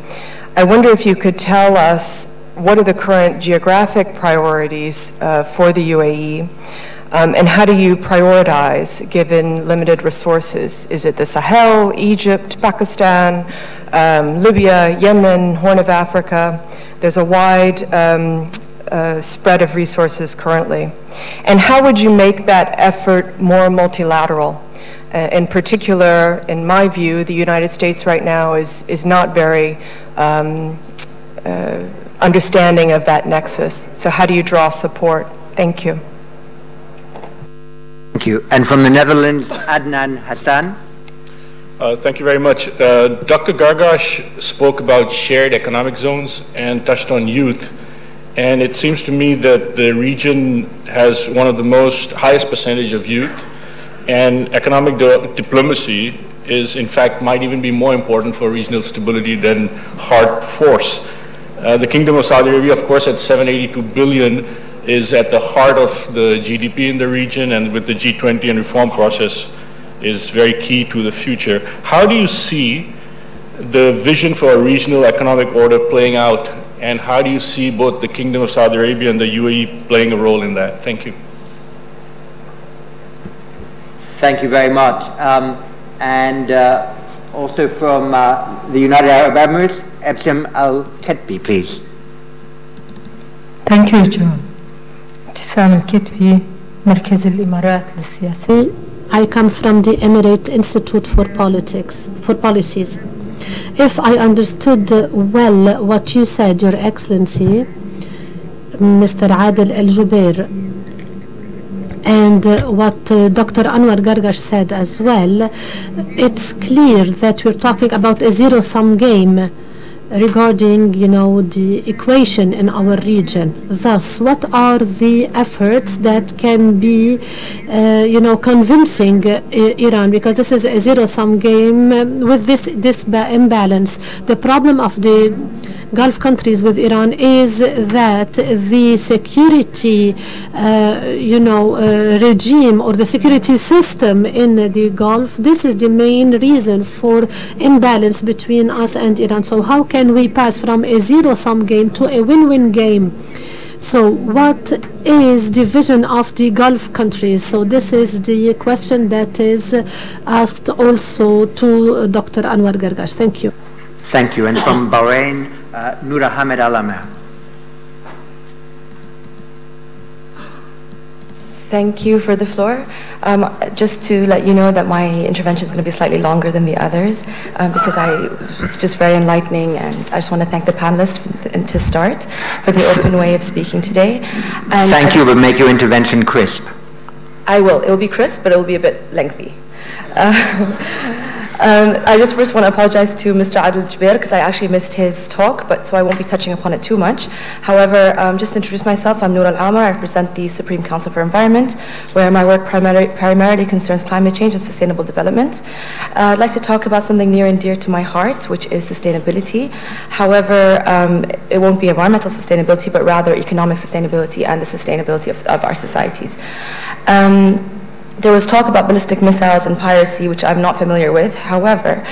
I wonder if you could tell us what are the current geographic priorities for the UAE, and how do you prioritize given limited resources? Is it the Sahel, Egypt, Pakistan, Libya, Yemen, Horn of Africa? There's a wide spread of resources currently. And how would you make that effort more multilateral? In particular, in my view, the United States right now is not very understanding of that nexus. So how do you draw support? Thank you. Thank you. And from the Netherlands, Adnan Hassan. Thank you very much. Dr. Gargash spoke about shared economic zones and touched on youth. And it seems to me that the region has one of the highest percentage of youth. And economic diplomacy is, in fact, might even be more important for regional stability than hard force. The Kingdom of Saudi Arabia, of course, at 782 billion, is at the heart of the GDP in the region, and with the G20 and reform process is very key to the future. How do you see the vision for a regional economic order playing out, and how do you see both the Kingdom of Saudi Arabia and the UAE playing a role in that? Thank you. Thank you very much. And also from the United Arab Emirates, Ebtesam Al Ketbi, please. Thank you, John. Ebtesam Al Ketbi, مركز الإمارات للسياسة. I come from the Emirate Institute for Policies. If I understood well what you said, Your Excellency, Mr. Adel Al Jubair, and what Dr. Anwar Gargash said as well, it's clear that we're talking about a zero-sum game regarding, the equation in our region. Thus, what are the efforts that can be, convincing Iran? Because this is a zero-sum game with this imbalance. The problem of the Gulf countries with Iran is that the security, regime or the security system in the Gulf, this is the main reason for imbalance between us and Iran. So how can we pass from a zero-sum game to a win-win game? So what is the vision of the Gulf countries? So this is the question that is asked also to Dr. Anwar Gargash. Thank you. Thank you. And from Bahrain, Noora Al Amer. Thank you for the floor. Just to let you know that my intervention is going to be slightly longer than the others because it's just very enlightening, and I just want to thank the panelists to start for the open way of speaking today. And thank you, but make your intervention crisp. I will. It will be crisp, but it will be a bit lengthy. I just first want to apologize to Mr. Adel Jubair because I actually missed his talk, so I won't be touching upon it too much. However, just to introduce myself, I'm Noora Al Amer. I represent the Supreme Council for Environment, where my work primarily concerns climate change and sustainable development. I'd like to talk about something near and dear to my heart, which is sustainability. However, it won't be environmental sustainability, but rather economic sustainability and the sustainability of our societies. There was talk about ballistic missiles and piracy, which I'm not familiar with. However,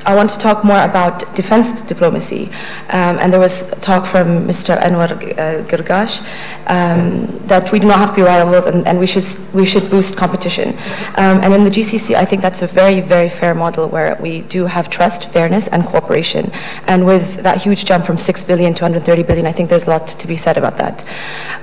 I want to talk more about defense diplomacy. And there was talk from Mr. Anwar Gargash that we do not have to be rivals and we should boost competition. And in the GCC, I think that's a very, very fair model where we do have trust, fairness, and cooperation. And with that huge jump from 6 billion to 130 billion, I think there's a lot to be said about that.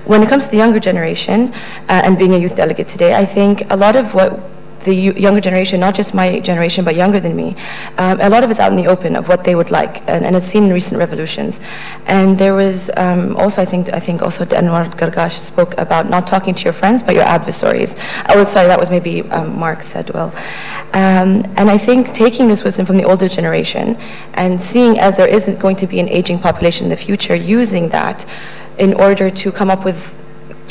When it comes to the younger generation and being a youth delegate today, I think a lot of what the younger generation, not just my generation, but younger than me, a lot of it's out in the open of what they would like, and it's seen in recent revolutions. And there was also, I think also Anwar Gargash spoke about not talking to your friends, but your adversaries. Oh, sorry, that was maybe Mark said, well. And I think taking this wisdom from the older generation and seeing as there isn't going to be an aging population in the future, using that in order to come up with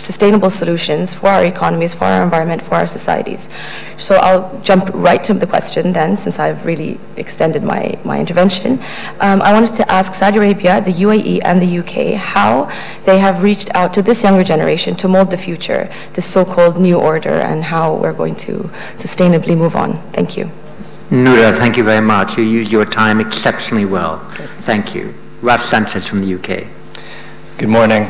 sustainable solutions for our economies, for our environment, for our societies. So I'll jump right to the question then, since I've really extended my intervention. I wanted to ask Saudi Arabia, the UAE, and the UK how they have reached out to this younger generation to mold the future, this so-called new order, and how we're going to sustainably move on. Thank you. Noora, thank you very much. You used your time exceptionally well. Thank you. Raf Sanchez from the UK. Good morning.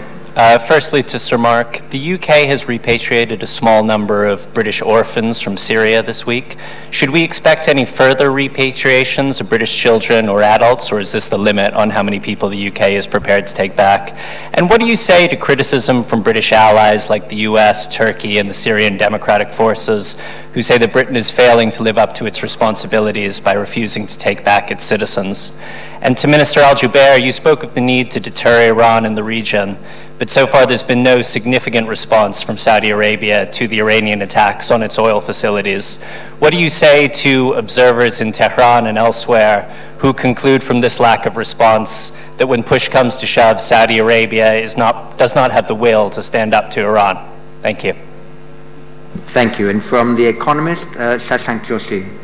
Firstly, to Sir Mark, the UK has repatriated a small number of British orphans from Syria this week. Should we expect any further repatriations of British children or adults, or is this the limit on how many people the UK is prepared to take back? And what do you say to criticism from British allies like the US, Turkey, and the Syrian Democratic Forces, who say that Britain is failing to live up to its responsibilities by refusing to take back its citizens? And to Minister Al-Jubair, you spoke of the need to deter Iran in the region, but so far there's been no significant response from Saudi Arabia to the Iranian attacks on its oil facilities. What do you say to observers in Tehran and elsewhere who conclude from this lack of response that when push comes to shove, Saudi Arabia does not have the will to stand up to Iran? Thank you. Thank you. And from The Economist, Shashank Joshi.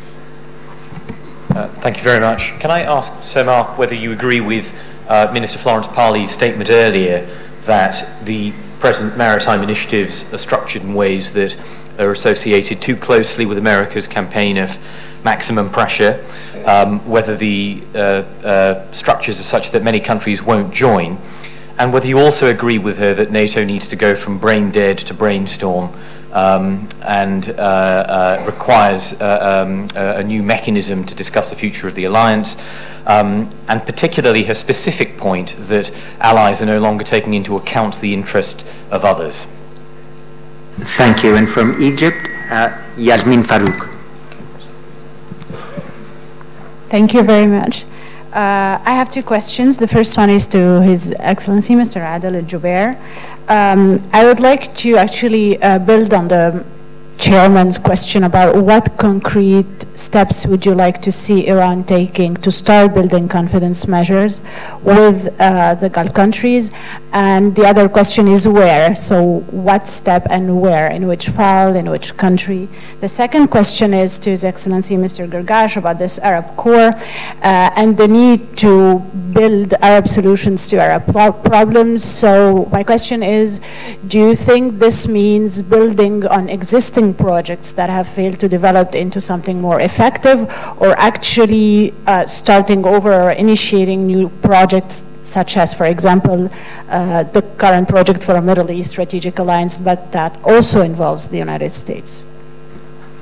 Thank you very much. Can I ask Sir Mark whether you agree with Minister Florence Parly's statement earlier that the present maritime initiatives are structured in ways that are associated too closely with America's campaign of maximum pressure, whether the structures are such that many countries won't join, and whether you also agree with her that NATO needs to go from brain dead to brainstorm and requires a new mechanism to discuss the future of the alliance, and particularly her specific point that allies are no longer taking into account the interest of others. Thank you. And from Egypt, Yasmine Farouk. Thank you very much. I have two questions. The first one is to His Excellency, Mr. Adel Al-Jubair. I would like to actually build on the Chairman's question about what concrete steps would you like to see Iran taking to start building confidence measures with the Gulf countries, and the other question is where, so what step and where, in which file, in which country. The second question is to His Excellency Mr. Gargash about this Arab Corps and the need to build Arab solutions to Arab problems. So my question is, do you think this means building on existing projects that have failed to develop into something more effective, or actually starting over or initiating new projects, such as, for example, the current project for a Middle East strategic alliance, but that also involves the United States?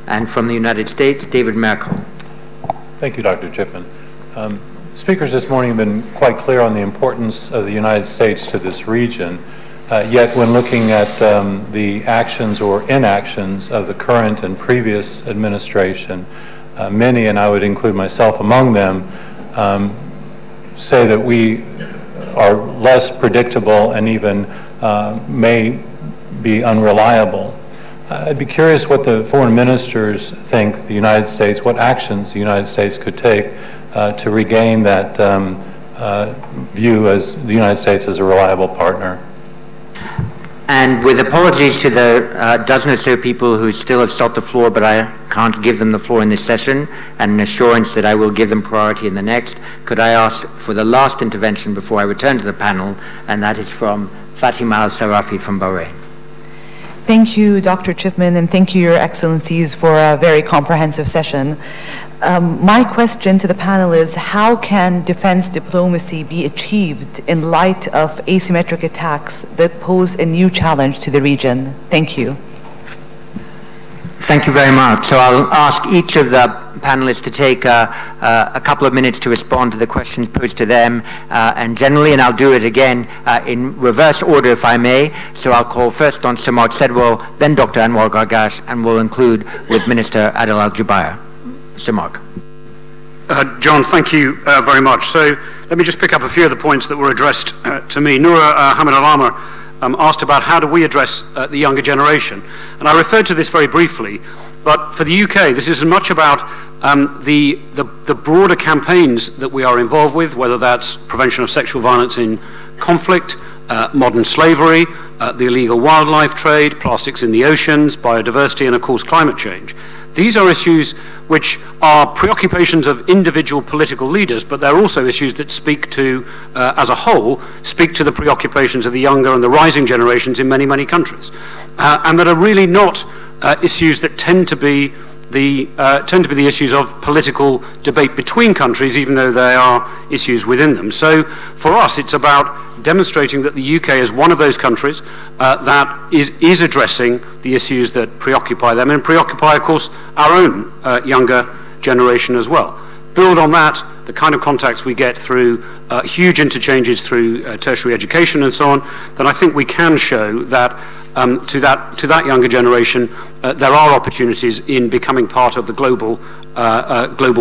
And from the United States, David Merkel. Thank you, Dr. Chipman. Speakers this morning have been quite clear on the importance of the United States to this region. Yet when looking at the actions or inactions of the current and previous administration, many, and I would include myself among them, say that we are less predictable and even may be unreliable. I'd be curious what the foreign ministers think the United States, what actions the United States could take to regain that view as the United States as a reliable partner. And with apologies to the dozen or so people who still have sought the floor, but I can't give them the floor in this session, and an assurance that I will give them priority in the next, could I ask for the last intervention before I return to the panel, and that is from Fatima Al-Sarafi from Bahrain. Thank you, Dr. Chipman, and thank you, Your Excellencies, for a very comprehensive session. My question to the panel is, how can defense diplomacy be achieved in light of asymmetric attacks that pose a new challenge to the region? Thank you. Thank you very much. So I'll ask each of the panelists to take a couple of minutes to respond to the questions posed to them, and generally, and I'll do it again in reverse order if I may. So I'll call first on Sir Mark Sedwell, then Dr. Anwar Gargash, and we'll conclude with Minister Adel Al-Jubair. Sir Mark. John, thank you very much. So let me just pick up a few of the points that were addressed to me. Noora Hamad Al-Amer asked about how do we address the younger generation, and I referred to this very briefly. But for the UK, this is as much about the broader campaigns that we are involved with, whether that's prevention of sexual violence in conflict, modern slavery, the illegal wildlife trade, plastics in the oceans, biodiversity, and of course climate change. These are issues which are preoccupations of individual political leaders, but they're also issues that speak to, as a whole, speak to the preoccupations of the younger and the rising generations in many, many countries, and that are really not issues that tend to be the issues of political debate between countries, even though they are issues within them. So for us, it's about demonstrating that the UK is one of those countries that is addressing the issues that preoccupy them and preoccupy, of course, our own younger generation as well. Build on that, the kind of contacts we get through huge interchanges through tertiary education and so on, then I think we can show that to that younger generation, there are opportunities in becoming part of the global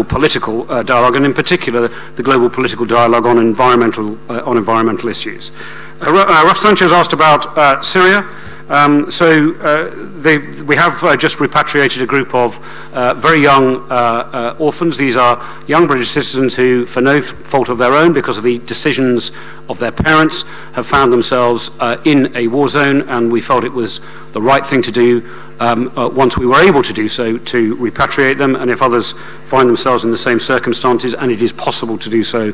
political dialogue, and in particular the global political dialogue on environmental issues. Raf Sanchez asked about Syria. We have just repatriated a group of very young orphans. These are young British citizens who, for no fault of their own, because of the decisions of their parents, have found themselves in a war zone, and we felt it was the right thing to do once we were able to do so, to repatriate them. And if others find themselves in the same circumstances and it is possible to do so,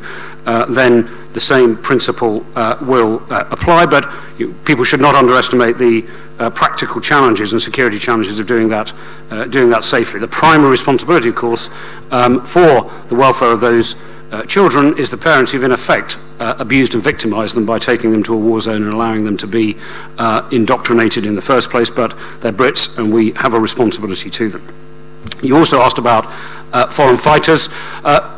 then the same principle will apply. But people should not underestimate the practical challenges and security challenges of doing that safely. The primary responsibility, of course, for the welfare of those children is the parents who've in effect abused and victimized them by taking them to a war zone and allowing them to be indoctrinated in the first place. But they're Brits and we have a responsibility to them. You also asked about foreign fighters.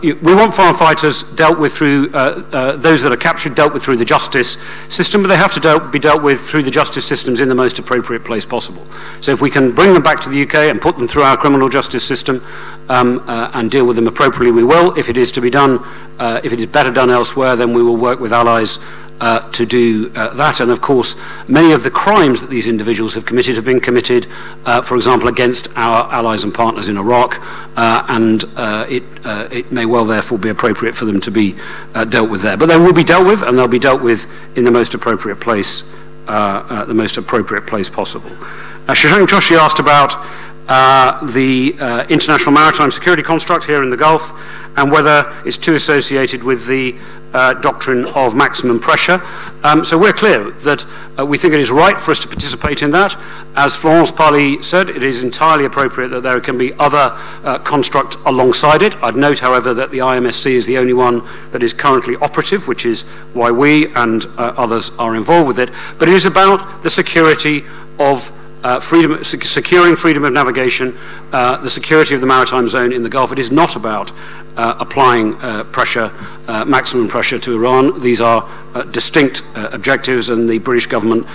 We want foreign fighters dealt with through, those that are captured, dealt with through the justice system, but they have to be dealt with through the justice systems in the most appropriate place possible. So if we can bring them back to the UK and put them through our criminal justice system and deal with them appropriately, we will. If it is to be done, if it is better done elsewhere, then we will work with allies to do that. And of course, many of the crimes that these individuals have committed have been committed, for example, against our allies and partners in Iraq, and it may well therefore be appropriate for them to be dealt with there. But they will be dealt with, and they'll be dealt with in the most appropriate place, possible. Shashank Joshi asked about the international maritime security construct here in the Gulf and whether it's too associated with the doctrine of maximum pressure. So we're clear that we think it is right for us to participate in that. As Florence Parly said, it is entirely appropriate that there can be other constructs alongside it. I'd note, however, that the IMSC is the only one that is currently operative, which is why we and others are involved with it. But it is about the security of securing freedom of navigation, the security of the maritime zone in the Gulf. It is not about applying maximum pressure to Iran. These are distinct objectives, and the British government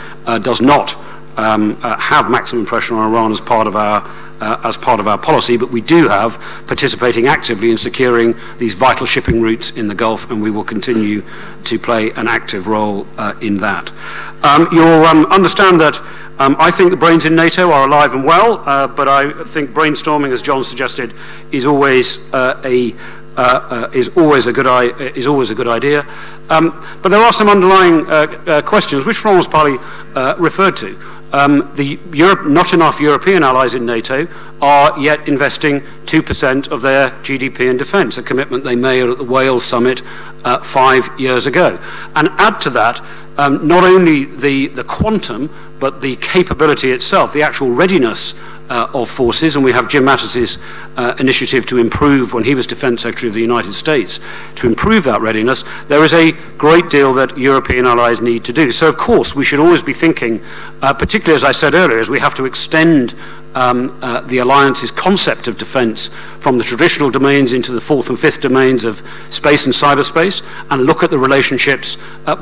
does not have maximum pressure on Iran as part of our policy, but we do have participating actively in securing these vital shipping routes in the Gulf, and we will continue to play an active role in that. You'll understand that I think the brains in NATO are alive and well, but I think brainstorming, as John suggested, is always a good idea. But there are some underlying questions which Florence Parly referred to. Not enough European allies in NATO are yet investing 2% of their GDP in defence, a commitment they made at the Wales summit 5 years ago. And add to that not only the quantum, but the capability itself, the actual readiness of forces, and we have Jim Mattis's initiative to improve, when he was Defence Secretary of the United States, to improve that readiness. There is a great deal that European allies need to do. So of course we should always be thinking, particularly as I said earlier, as we have to extend the alliance's concept of defence from the traditional domains into the fourth and fifth domains of space and cyberspace, and look at the relationships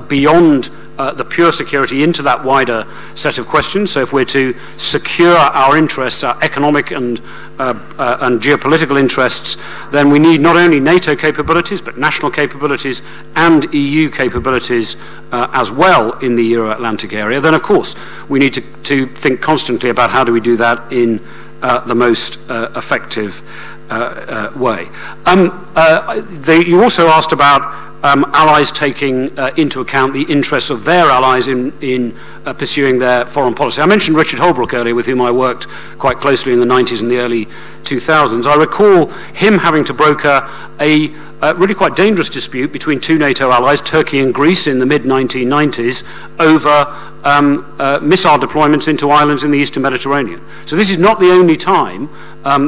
beyond the pure security into that wider set of questions. So if we're to secure our interests, our economic and geopolitical interests, then we need not only NATO capabilities, but national capabilities and EU capabilities as well in the Euro-Atlantic area. Then of course we need to think constantly about how do we do that in the most effective way. You also asked about allies taking into account the interests of their allies in pursuing their foreign policy. I mentioned Richard Holbrooke earlier, with whom I worked quite closely in the 90s and the early 2000s. I recall him having to broker a really quite dangerous dispute between two NATO allies, Turkey and Greece, in the mid-1990s over missile deployments into islands in the Eastern Mediterranean. So this is not the only time,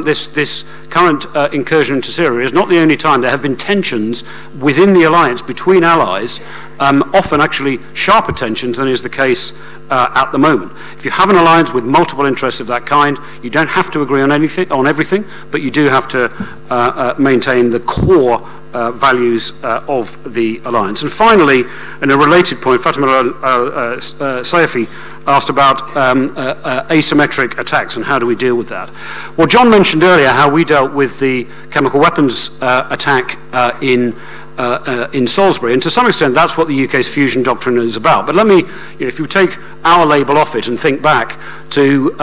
this current incursion into Syria is not the only time there have been tensions within the alliance between allies, often actually sharper tensions than is the case at the moment. If you have an alliance with multiple interests of that kind, you don't have to agree on everything, but you do have to maintain the core values of the alliance. And finally, in a related point, Fatima Saifi asked about asymmetric attacks and how do we deal with that. Well, John mentioned earlier how we dealt with the chemical weapons attack in Salisbury, and to some extent that's what the UK's fusion doctrine is about. But let me, if you take our label off it and think back to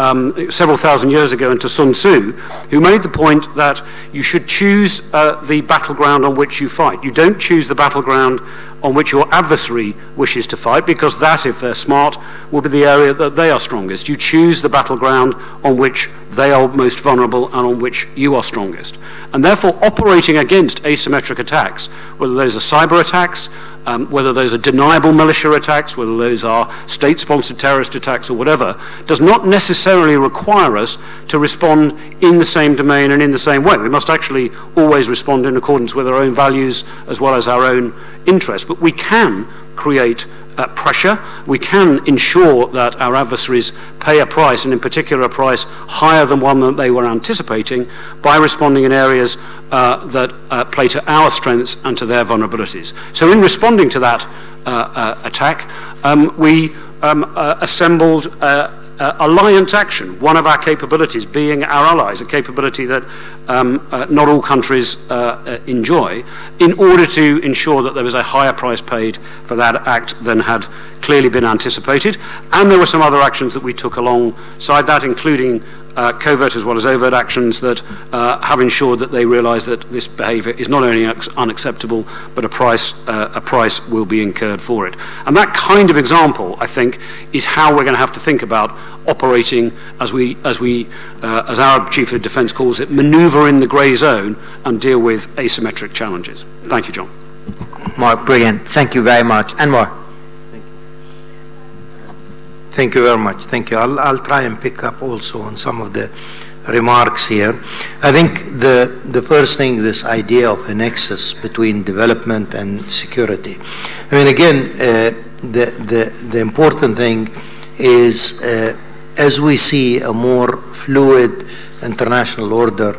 several thousand years ago and to Sun Tzu, who made the point that you should choose the battleground on which you fight. You don't choose the battleground on which your adversary wishes to fight, because that, if they're smart, will be the area that they are strongest. You choose the battleground on which they are most vulnerable and on which you are strongest. And therefore, operating against asymmetric attacks, whether those are cyber attacks, whether those are deniable militia attacks, whether those are state-sponsored terrorist attacks or whatever, does not necessarily require us to respond in the same domain and in the same way. We must actually always respond in accordance with our own values as well as our own interests. But we can create pressure. We can ensure that our adversaries pay a price, and in particular a price higher than one that they were anticipating, by responding in areas that play to our strengths and to their vulnerabilities. So in responding to that attack, we assembled alliance action, one of our capabilities being our allies, a capability that not all countries enjoy, in order to ensure that there was a higher price paid for that act than had clearly been anticipated. And there were some other actions that we took alongside that, including covert as well as overt actions that have ensured that they realise that this behaviour is not only unacceptable, but a price will be incurred for it. And that kind of example, I think, is how we're going to have to think about operating as our Chief of Defence calls it, manoeuvre in the grey zone and deal with asymmetric challenges. Thank you, John. Mark, brilliant. Thank you very much. Anwar. Thank you very much. Thank you. I'll try and pick up also on some of the remarks here. I think the first thing, this idea of a nexus between development and security. I mean, again, the important thing is as we see a more fluid international order,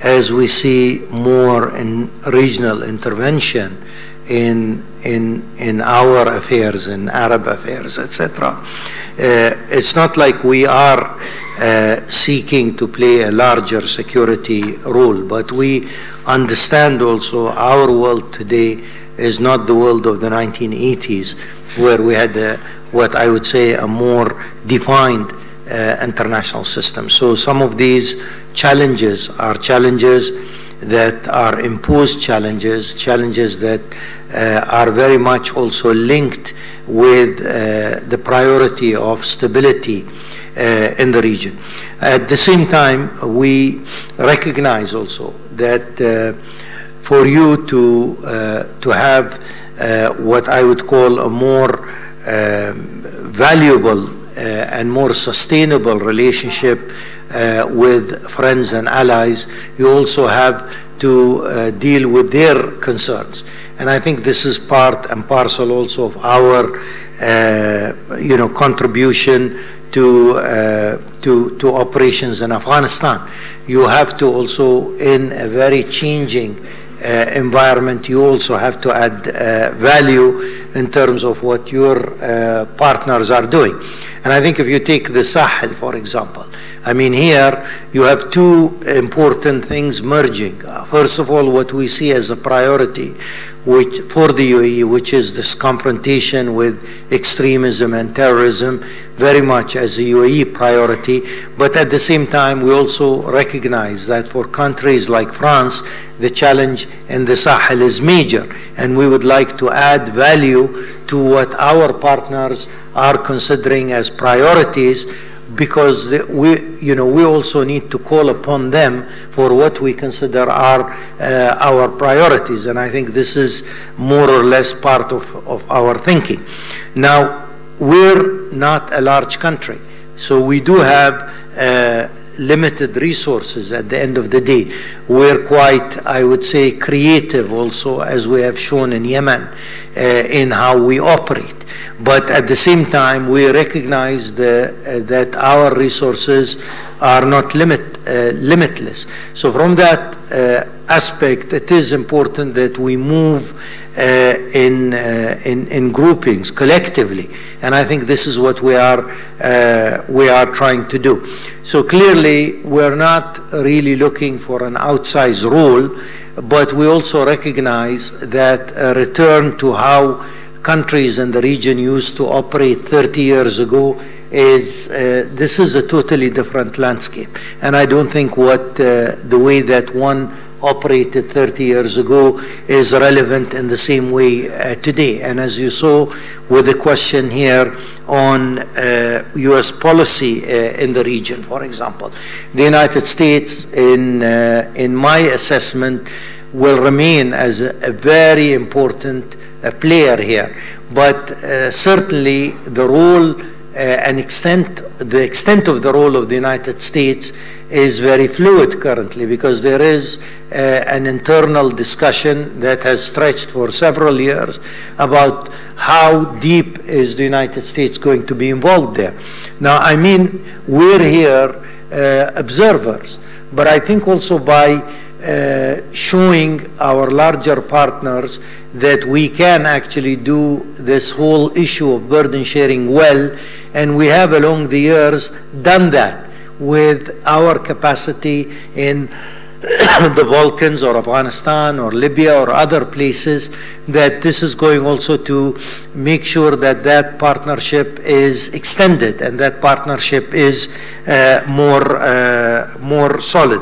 as we see more in regional intervention in our affairs, in Arab affairs, etc. It's not like we are seeking to play a larger security role, but we understand also our world today is not the world of the 1980s, where we had what I would say a more defined international system. So some of these challenges are challenges that are imposed challenges that are very much also linked with the priority of stability in the region. At the same time, we recognize also that for you to have what I would call a more valuable and more sustainable relationship with friends and allies, you also have to deal with their concerns. And I think this is part and parcel also of our contribution to operations in Afghanistan. You have to also, in a very changing environment, you also have to add value in terms of what your partners are doing. And I think if you take the Sahel, for example, I mean, here you have two important things merging. First of all, what we see as a priority for the UAE, which is this confrontation with extremism and terrorism, very much as a UAE priority. But at the same time, we also recognize that for countries like France, the challenge in the Sahel is major, and we would like to add value to what our partners are considering as priorities, because we also need to call upon them for what we consider are our priorities, and I think this is more or less part of our thinking. Now, we're not a large country, so we do have limited resources at the end of the day. We're quite, I would say, creative also, as we have shown in Yemen, in how we operate. But at the same time, we recognize that our resources are not limitless. So from that aspect, it is important that we move in groupings collectively, and I think this is what we are trying to do. So clearly, we're not really looking for an outsized role, but we also recognize that a return to how countries in the region used to operate 30 years ago this is a totally different landscape, and I don't think the way that one operated 30 years ago is relevant in the same way today. And as you saw with the question here on U.S. policy in the region, for example, the United States, in my assessment, will remain as a very important player here. But certainly the role and the extent of the role of the United States is very fluid currently, because there is an internal discussion that has stretched for several years about how deep is the United States going to be involved there. Now, I mean, we're here observers, but I think also by showing our larger partners that we can actually do this whole issue of burden sharing well, and we have along the years done that with our capacity in the Balkans or Afghanistan or Libya or other places, that this is going also to make sure that that partnership is extended and that partnership is more solid.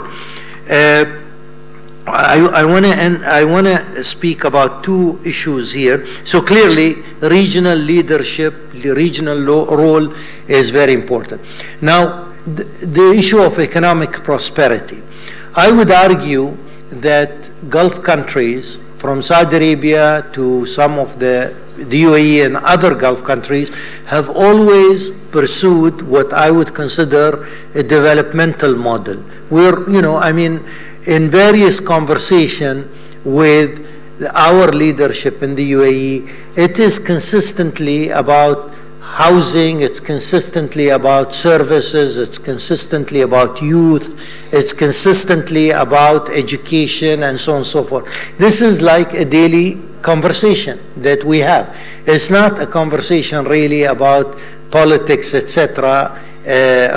I want to speak about two issues here. So clearly, regional leadership, the regional role is very important. Now, the issue of economic prosperity. I would argue that Gulf countries, from Saudi Arabia to some of the UAE and other Gulf countries, have always pursued what I would consider a developmental model. We're, I mean, in various conversation with our leadership in the UAE, it is consistently about housing, it's consistently about services, it's consistently about youth, it's consistently about education, and so on and so forth. This is like a daily conversation that we have. It's not a conversation really about politics, etc.,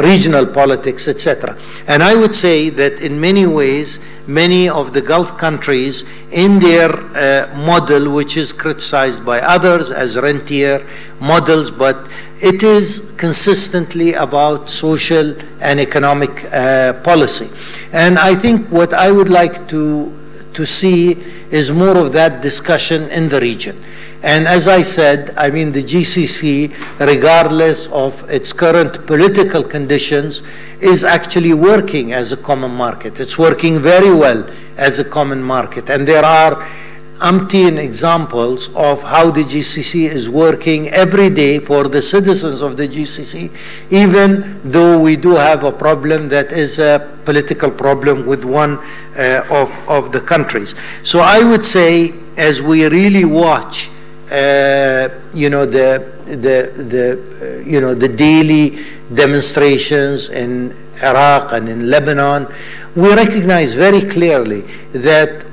regional politics, etc. And I would say that in many ways, many of the Gulf countries, in their model, which is criticized by others as rentier models, but it is consistently about social and economic policy. And I think what I would like to see is more of that discussion in the region. And as I said, I mean, the GCC, regardless of its current political conditions, is actually working as a common market. It's working very well as a common market. And there are umpteen examples of how the GCC is working every day for the citizens of the GCC, even though we do have a problem that is a political problem with one of the countries. So I would say, as we really watch the daily demonstrations in Iraq and in Lebanon, we recognize very clearly that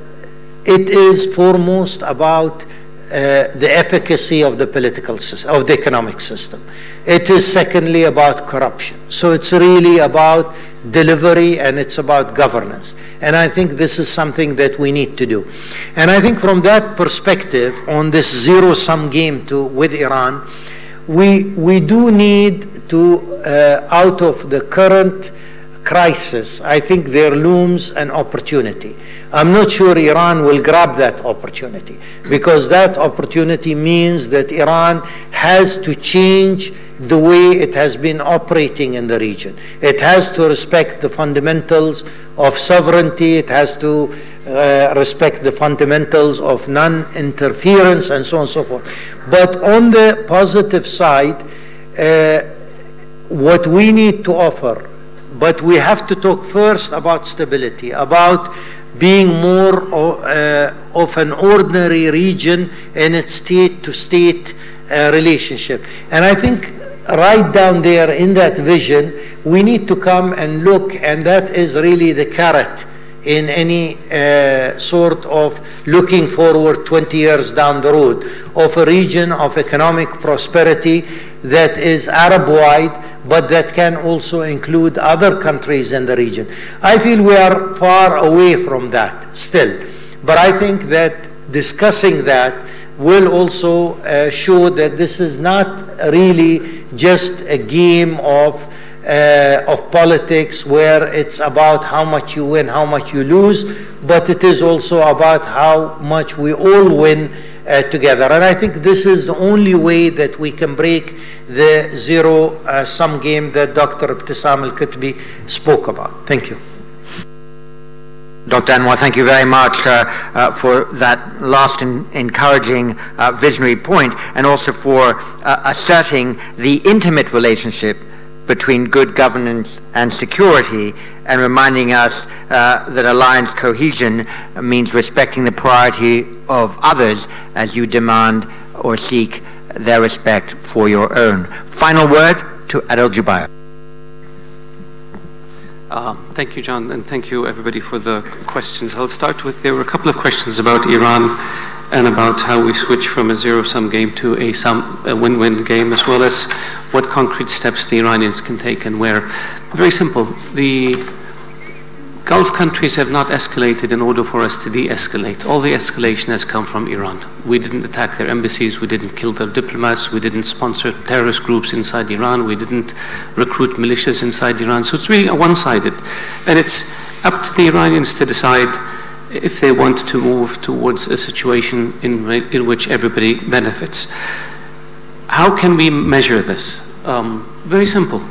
it is foremost about the efficacy of the political system, of the economic system. It is secondly about corruption. So it's really about delivery and it's about governance. And I think this is something that we need to do. And I think from that perspective, on this zero-sum game with Iran, we do need to, out of the current crisis, I think there looms an opportunity. I'm not sure Iran will grab that opportunity, because that opportunity means that Iran has to change the way it has been operating in the region. It has to respect the fundamentals of sovereignty. It has to respect the fundamentals of non-interference and so on and so forth. But on the positive side, what we need to offer, but we have to talk first about stability, about being more of an ordinary region in its state-to-state relationship. And I think right down there in that vision, we need to come and look, and that is really the carrot in any sort of looking forward 20 years down the road, of a region of economic prosperity that is Arab-wide, but that can also include other countries in the region. I feel we are far away from that still, but I think that discussing that will also show that this is not really just a game of politics where it's about how much you win, how much you lose, but it is also about how much we all win together. And I think this is the only way that we can break the zero-sum game that Dr. Ebtesam Al Ketbi spoke about. Thank you. Dr. Anwar, thank you very much for that last encouraging visionary point, and also for asserting the intimate relationship between good governance and security, and reminding us that alliance cohesion means respecting the priority of others as you demand or seek their respect for your own. Final word to Adel Jubair. Thank you, John, and thank you, everybody, for the questions. I'll start with, there were a couple of questions about Iran and about how we switch from a zero-sum game to a win-win game, as well as what concrete steps the Iranians can take and where. Very simple. The Gulf countries have not escalated in order for us to de-escalate. All the escalation has come from Iran. We didn't attack their embassies, we didn't kill their diplomats, we didn't sponsor terrorist groups inside Iran, we didn't recruit militias inside Iran. So it's really one-sided. And it's up to the Iranians to decide if they want to move towards a situation in which everybody benefits. How can we measure this? Very simple.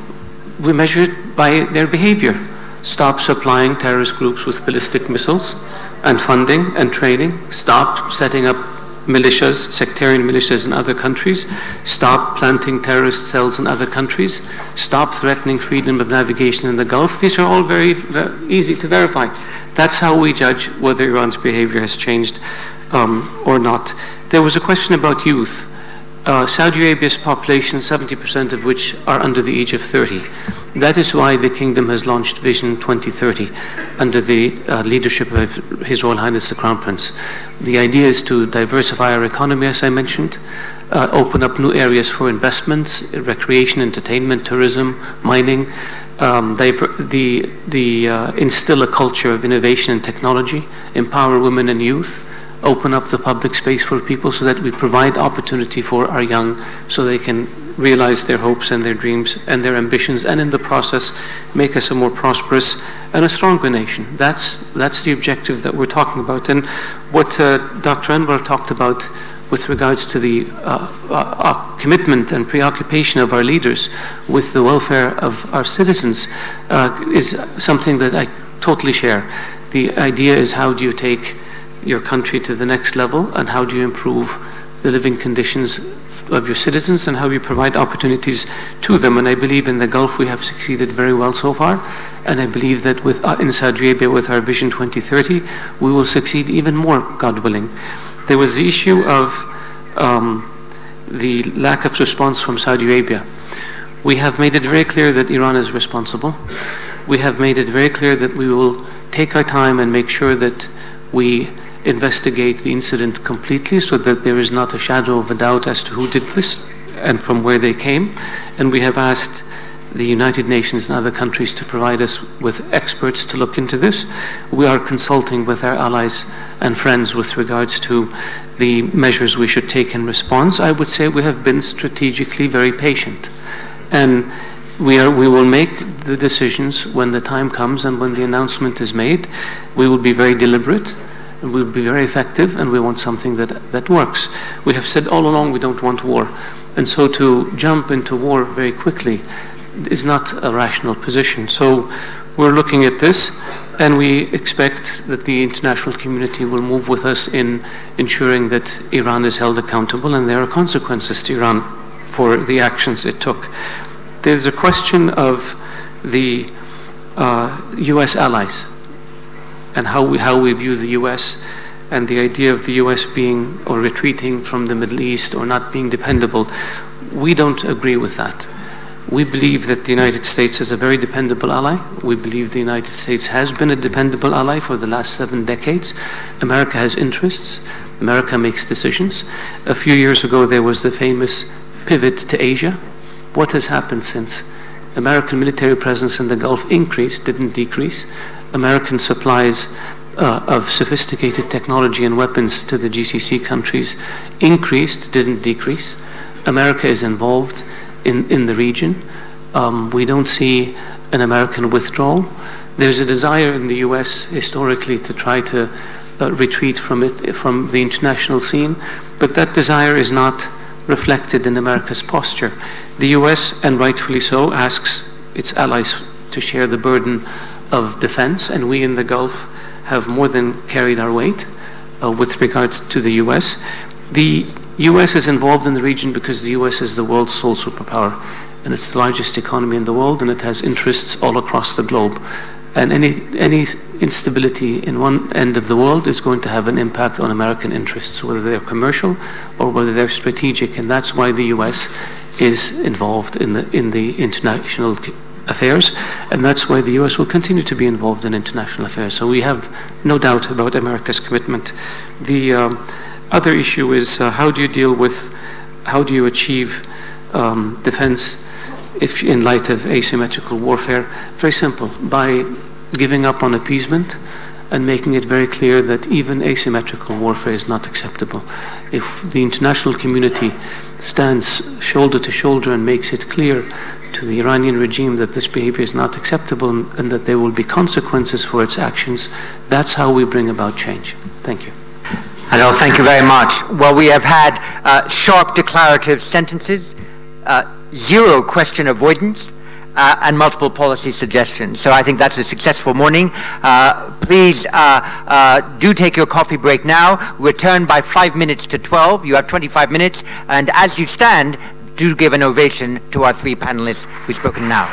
We measure it by their behavior. Stop supplying terrorist groups with ballistic missiles and funding and training. Stop setting up militias, sectarian militias in other countries. Stop planting terrorist cells in other countries. Stop threatening freedom of navigation in the Gulf. These are all very, very easy to verify. That's how we judge whether Iran's behavior has changed or not. There was a question about youth. Saudi Arabia's population, 70% of which are under the age of 30. That is why the kingdom has launched Vision 2030 under the leadership of His Royal Highness the Crown Prince. The idea is to diversify our economy, as I mentioned, open up new areas for investments, recreation, entertainment, tourism, mining, instill a culture of innovation and technology, empower women and youth, open up the public space for people so that we provide opportunity for our young so they can realize their hopes and their dreams and their ambitions, and in the process make us a more prosperous and a stronger nation. That's the objective that we're talking about. And what Dr. Anwar talked about with regards to the commitment and preoccupation of our leaders with the welfare of our citizens is something that I totally share. The idea is, how do you take your country to the next level, and how do you improve the living conditions of your citizens, and how you provide opportunities to them. And I believe in the Gulf we have succeeded very well so far, and I believe that in Saudi Arabia with our Vision 2030 we will succeed even more, God willing. There was the issue of the lack of response from Saudi Arabia. We have made it very clear that Iran is responsible. We have made it very clear that we will take our time and make sure that we investigate the incident completely so that there is not a shadow of a doubt as to who did this and from where they came. And we have asked the United Nations and other countries to provide us with experts to look into this. We are consulting with our allies and friends with regards to the measures we should take in response. I would say we have been strategically very patient. And we will make the decisions when the time comes and when the announcement is made. We will be very deliberate, and we will be very effective, and we want something that works. We have said all along we don't want war. And so to jump into war very quickly is not a rational position. So we're looking at this, and we expect that the international community will move with us in ensuring that Iran is held accountable, and there are consequences to Iran for the actions it took. There's a question of the U.S. allies and how we view the U.S. and the idea of the U.S. being or retreating from the Middle East or not being dependable. We don't agree with that. We believe that the United States is a very dependable ally. We believe the United States has been a dependable ally for the last 7 decades. America has interests. America makes decisions. A few years ago, there was the famous pivot to Asia. What has happened since? American military presence in the Gulf increased, didn't decrease. American supplies of sophisticated technology and weapons to the GCC countries increased, didn't decrease. America is involved in the region. We don't see an American withdrawal. There's a desire in the US historically to try to retreat from the international scene, but that desire is not reflected in America's posture. The US, and rightfully so, asks its allies to share the burden of defense, and we in the Gulf have more than carried our weight with regards to the US. The US is involved in the region because the US is the world's sole superpower, and it's the largest economy in the world, and it has interests all across the globe. And any instability in one end of the world is going to have an impact on American interests, whether they're commercial or whether they're strategic, and that's why the US is involved in the international affairs, and that's why the US will continue to be involved in international affairs. So we have no doubt about America's commitment. The other issue is how do you achieve defense if in light of asymmetrical warfare? Very simple, by giving up on appeasement and making it very clear that even asymmetrical warfare is not acceptable. If the international community stands shoulder to shoulder and makes it clear to the Iranian regime that this behavior is not acceptable and that there will be consequences for its actions, that's how we bring about change. Thank you. Hello, thank you very much. Well, we have had sharp declarative sentences, zero question avoidance, and multiple policy suggestions. So I think that's a successful morning. Please do take your coffee break now. Return by 5 minutes to 12. You have 25 minutes. And as you stand, do give an ovation to our 3 panelists who've spoken now.